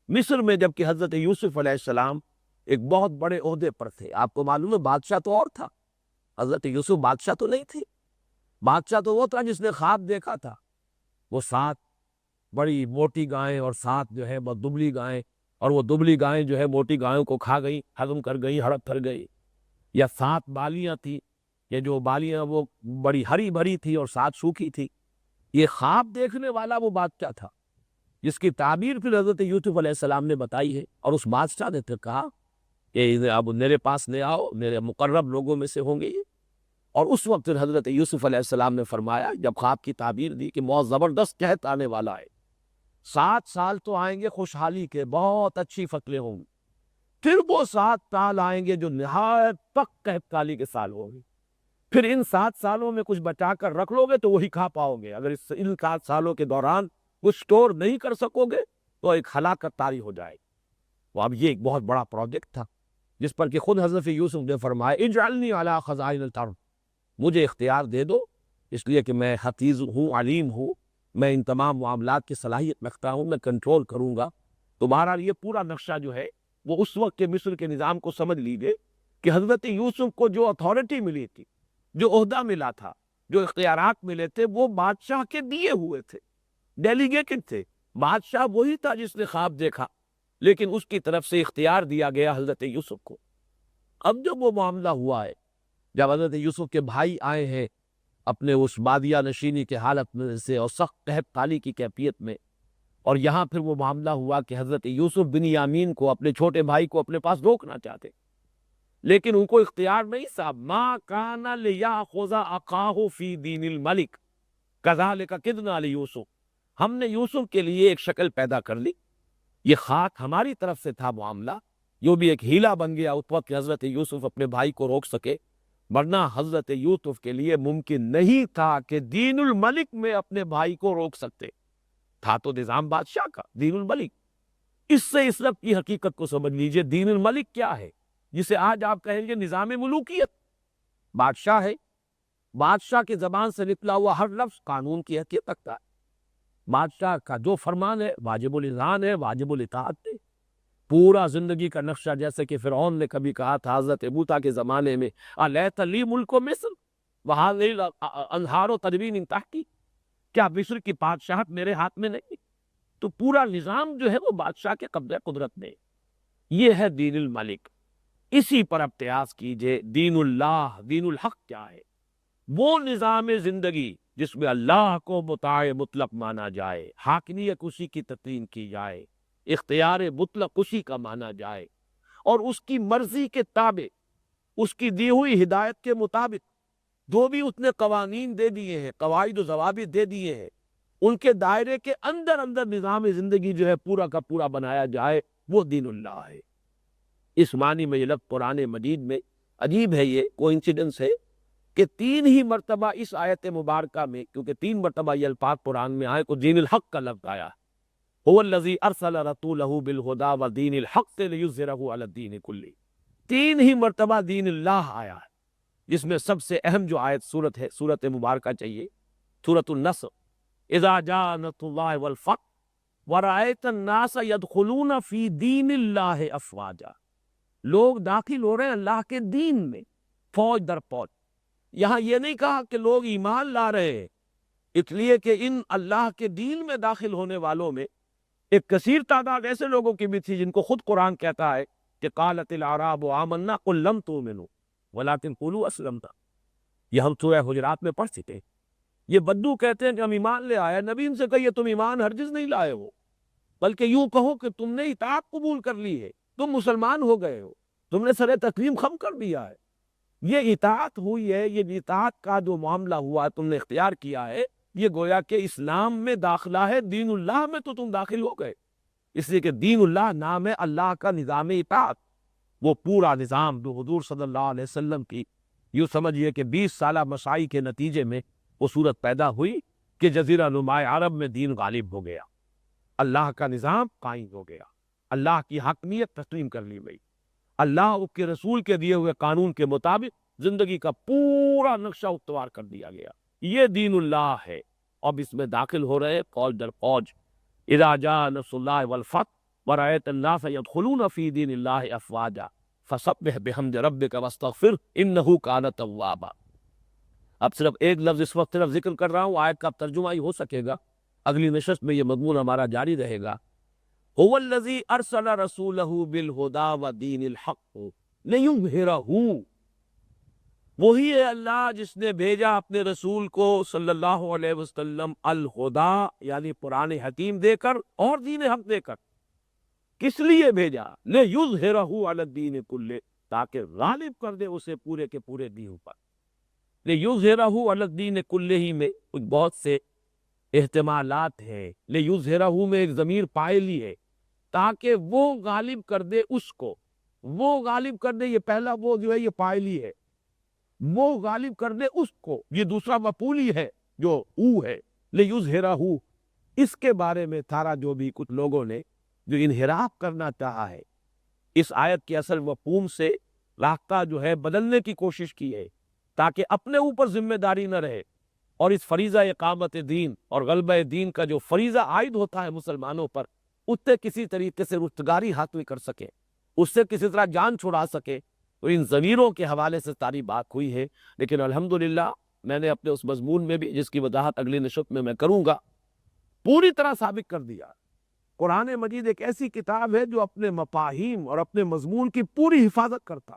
مصر میں جب کہ حضرت یوسف علیہ السلام ایک بہت بڑے عہدے پر تھے، آپ کو معلوم ہے بادشاہ تو اور تھا، حضرت یوسف بادشاہ تو نہیں تھے، بادشاہ تو وہ تھا جس نے خواب دیکھا تھا، وہ 7 بڑی موٹی گائیں اور 7 جو ہے بہت دبلی گائیں، اور وہ دبلی گائیں جو ہے موٹی گایوں کو کھا گئی، ہضم کر گئی، ہڑپ کر گئی، یا 7 بالیاں تھیں، یہ جو بالیاں وہ بڑی ہری بھری تھی اور 7 سوکھی تھی۔ یہ خواب دیکھنے والا وہ بادشاہ تھا جس کی تعبیر پھر حضرت یوسف علیہ السلام نے بتائی ہے، اور اس بادشاہ نے پھر کہا کہ اب میرے پاس لے آؤ، میرے مقرب لوگوں میں سے ہوں گے یہ۔ اور اس وقت پھر حضرت یوسف علیہ السلام نے فرمایا، جب خواب کی تعبیر دی کہ بہت زبردست قحط آنے والا ہے، 7 سال تو آئیں گے خوشحالی کے، بہت اچھی فصلیں ہوں گی، پھر وہ 7 سال آئیں گے جو نہایت پک قحط کالی کے سال ہوں گے، پھر ان 7 سالوں میں کچھ بچا کر رکھ لو گے تو وہی کھا پاؤ گے، اگر ان 7 سالوں کے دوران کچھ سٹور نہیں کر سکو گے تو ایک ہلاکت طاری ہو جائے۔ وہ اب یہ ایک بہت بڑا پروجیکٹ تھا جس پر کہ خود حضرت یوسف نے فرمایا اجعلنی علی خزائن الارض، مجھے اختیار دے دو، اس لیے کہ میں حفیظ ہوں، علیم ہوں، میں ان تمام معاملات کی صلاحیت رکھتا ہوں، میں کنٹرول کروں گا. تو بہرحال یہ پورا نقشہ جو ہے وہ اس وقت کے مصر کے نظام کو سمجھ لیجیے کہ حضرت یوسف کو جو اتھارٹی ملی تھی، جو عہدہ ملا تھا، جو اختیارات ملے تھے، وہ بادشاہ کے دیے ہوئے تھے، ڈیلیگیٹڈ تھے. بادشاہ وہی تھا جس نے خواب دیکھا، لیکن اس کی طرف سے اختیار دیا گیا حضرت یوسف کو. اب جب وہ معاملہ ہوا ہے، جب حضرت یوسف کے بھائی آئے ہیں اپنے اس بادیہ نشینی کے حالت میں سے اور سخت قحط خالی کی کیفیت میں، اور یہاں پھر وہ معاملہ ہوا کہ حضرت یوسف بنیامین کو، اپنے چھوٹے بھائی کو اپنے پاس روکنا چاہتے، لیکن ان کو اختیار نہیں تھا. ما کان لیاخذ اخاہ فی دین الملک کذالک کدنا لیوسف. ہم نے یوسف کے لیے ایک شکل پیدا کر لی، یہ خاک ہماری طرف سے تھا معاملہ، جو بھی ایک ہیلا بن گیا اس وقت کہ حضرت یوسف اپنے بھائی کو روک سکے، ورنہ حضرت یوسف کے لیے ممکن نہیں تھا کہ دین الملک میں اپنے بھائی کو روک سکتے. تھا تو نظام بادشاہ کا دین الملک. اس سے اس لفظ کی حقیقت کو سمجھ لیجئے. دین الملک کیا ہے؟ جسے آج آپ کہیں گے نظام ملوکیت. بادشاہ ہے، بادشاہ کی زبان سے نکلا ہوا ہر لفظ قانون کی حیثیت رکھتا ہے. بادشاہ کا جو فرمان ہے واجب الاذعان ہے، واجب الاطاعت ہے. پورا زندگی کا نقشہ، جیسے کہ فرعون نے کبھی کہا تھا حضرت موسیٰ کے زمانے میں، الیس لی ملک مصر وہذہ الانہار تجری من تحتی، کیا مصر کی بادشاہت میرے ہاتھ میں نہیں؟ تو پورا نظام جو ہے وہ بادشاہ کے قبضہ قدرت میں. یہ ہے دین الملک. اسی پر ابتیاز کیجئے. دین اللہ، دین الحق کیا ہے؟ وہ نظام زندگی جس میں اللہ کو مطاع مطلق مانا جائے، حاکمیت اسی کی تسلیم کی جائے، اختیار مطلق اسی کا مانا جائے، اور اس کی مرضی کے تابع، اس کی دی ہوئی ہدایت کے مطابق جو بھی اس نے قوانین دے دیے ہیں، قواعد و ضوابط دے دیے ہیں، ان کے دائرے کے اندر اندر نظام زندگی جو ہے پورا کا پورا بنایا جائے، وہ دین اللہ ہے. اس معنی میں یہ لفظ قرآن مجید میں عجیب ہے، یہ کوئنسیڈنس ہے کہ 3 ہی مرتبہ اس آیت مبارکہ میں، کیونکہ 3 مرتبہ یہ الفاظ قرآن میں آئے، کو دین الحق کا لفظ آیا. هو الذی ارسل رسولہ بالہدی ودین الحق لیظہرہ علی الدین کلہ. 3 ہی مرتبہ دین اللہ آیا ہے، جس میں سب سے اہم جو آیت سورت ہے، سورت مبارکہ چاہیے، سورت النصر. اذا جاء نصر اللہ والفتح ورأیت الناس یدخلون فی دین اللہ افواجا. لوگ داخل ہو رہے ہیں اللہ کے دین میں فوج در فوج. یہاں یہ نہیں کہا کہ لوگ ایمان لا رہے ہیں، اس لیے کہ ان اللہ کے دین میں داخل ہونے والوں میں ایک کثیر تعداد ایسے لوگوں کی بھی تھی جن کو خود قرآن کہتا ہے کہ قالت الاعراب آمنا قل لم تؤمنوا ولکن قولوا اسلمنا. یہ ہم سورہ حجرات میں پڑھ چکے. یہ بدو کہتے ہیں کہ ہم ایمان لے آئے. نبی ان سے کہیے تم ایمان ہرگز نہیں لائے ہو، بلکہ یوں کہو کہ تم نے اطاعت قبول کر لی ہے، تم مسلمان ہو گئے ہو، تم نے سر تسلیم خم کر دیا ہے. یہ اطاعت ہوئی ہے، یہ اطاعت کا جو معاملہ ہوا تم نے اختیار کیا ہے، یہ گویا کہ اسلام میں داخلہ ہے. دین اللہ میں تو تم داخل ہو گئے، اس لیے کہ دین اللہ نام ہے اللہ کا نظام اطاعت. وہ پورا نظام جو حضور صلی اللہ علیہ وسلم کی، یوں سمجھیے کہ 20 سالہ مساعی کے نتیجے میں وہ صورت پیدا ہوئی کہ جزیرہ نماء عرب میں دین غالب ہو گیا، اللہ کا نظام قائم ہو گیا، اللہ کی حاکمیت تسلیم کر لی گئی، اللہ اس کے رسول کے دیے ہوئے قانون کے مطابق زندگی کا پورا نقشہ استوار کر دیا گیا. یہ دین اللہ ہے. اب اس میں داخل ہو رہے فوج در فوج. اذا جاء نصر اللہ والفتح ورأیت الناس یدخلون فی دین اللہ افواجا فسبح بحمد ربک واستغفر انہ کان توابا. اب صرف ایک لفظ اس وقت صرف ذکر کر رہا ہوں، آیت کا ترجمہ ہی ہو سکے گا، اگلی نشست میں یہ مضمون ہمارا جاری رہے گا. هو الذی ارسل رسولہ بالہدی ودین الحق لیظہرہ. وہی ہے اللہ جس نے بھیجا اپنے رسول کو صلی اللہ علیہ وسلم الہدی یعنی قرآن حکیم دے کر اور دین حق دے کر. کس لیے بھیجا؟ لیظہرہ علی الدین کلہ، تاکہ غالب کر دے اسے پورے کے پورے دین پر. لیظہرہ علی الدین کلہ ہی میں کچھ بہت سے احتمالات ہیں. لیظہرہ میں ایک ضمیر فاعلی ہے، تاکہ وہ غالب کر دے اس کو، وہ غالب کر دے. یہ پہلا وہ جو ہے یہ فاعلی ہے، وہ غالب کر دے اس کو. یہ دوسرا مفعولی ہے جو او ہے، لیظہرہ. اس کے بارے میں تھارا جو بھی کچھ لوگوں نے جو انحراف کرنا چاہا ہے، اس آیت کے اصل مفہوم سے راستہ جو ہے بدلنے کی کوشش کی ہے، تاکہ اپنے اوپر ذمہ داری نہ رہے اور اس فریضہ اقامت دین اور غلبہ دین کا جو فریضہ عائد ہوتا ہے مسلمانوں پر، اس سے کسی طریقے سے رستگاری حاصل کر سکے، اس سے کسی طرح جان چھڑا سکے، تو ان ضمیروں کے حوالے سے ساری بات ہوئی ہے۔ لیکن الحمدللہ میں نے اپنے اس مضمون میں بھی، جس کی وضاحت اگلی نشست میں کروں گا، پوری طرح ثابت کر دیا۔ قرآن مجید ایک ایسی کتاب ہے جو اپنے مفاہیم اور اپنے مضمون کی پوری حفاظت کرتا،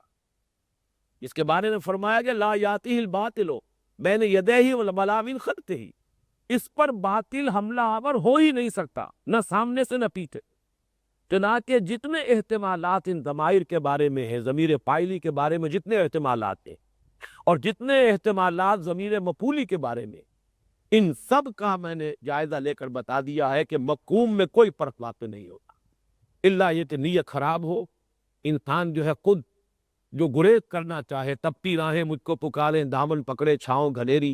اس کے بارے میں فرمایا گیا لا یاتیہ الباطل بین یدیہ ولا من خلفہ، اس پر باطل حملہ آور ہو ہی نہیں سکتا، نہ سامنے سے نہ پیچھے۔ چنانچہ جتنے احتمالات ان ضمائر کے بارے میں ہیں، ضمیر فاعلی کے بارے میں جتنے احتمالات ہیں، اور جتنے احتمالات ضمیر مفعولی کے بارے میں، ان سب کا میں نے جائزہ لے کر بتا دیا ہے کہ مفہوم میں کوئی فرق واقع نہیں ہوتا، الا یہ کہ نیت خراب ہو، انسان جو ہے خود جو گریز کرنا چاہے، تپتی راہیں مجھ کو پکاریں، دامن پکڑے چھاؤں گھنیری،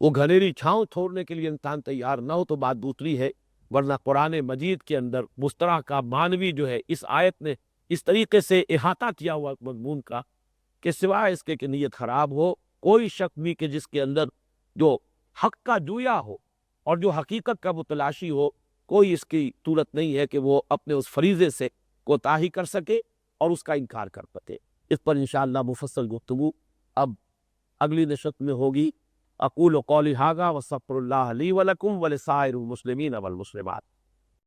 وہ گھنیری چھاؤں چھوڑنے کے لیے انسان تیار نہ ہو تو بات دوسری ہے، ورنہ قرآن مجید کے اندر مصطلح کا معنوی جو ہے اس آیت نے اس طریقے سے احاطہ کیا ہوا مضمون کا کہ سوائے اس کے کہ نیت خراب ہو، کوئی شک نہیں کہ جس کے اندر جو حق کا جویا ہو اور جو حقیقت کا متلاشی ہو، کوئی اس کی صورت نہیں ہے کہ وہ اپنے اس فریضے سے کوتاہی کر سکے اور اس کا انکار کر سکے۔ اس پر انشاءاللہ مفصل گفتگو اب اگلی نشست میں ہوگی۔ اقول قولی ھذا واستغفر اللہ لی ولکم ولسائر المسلمین والمسلمات۔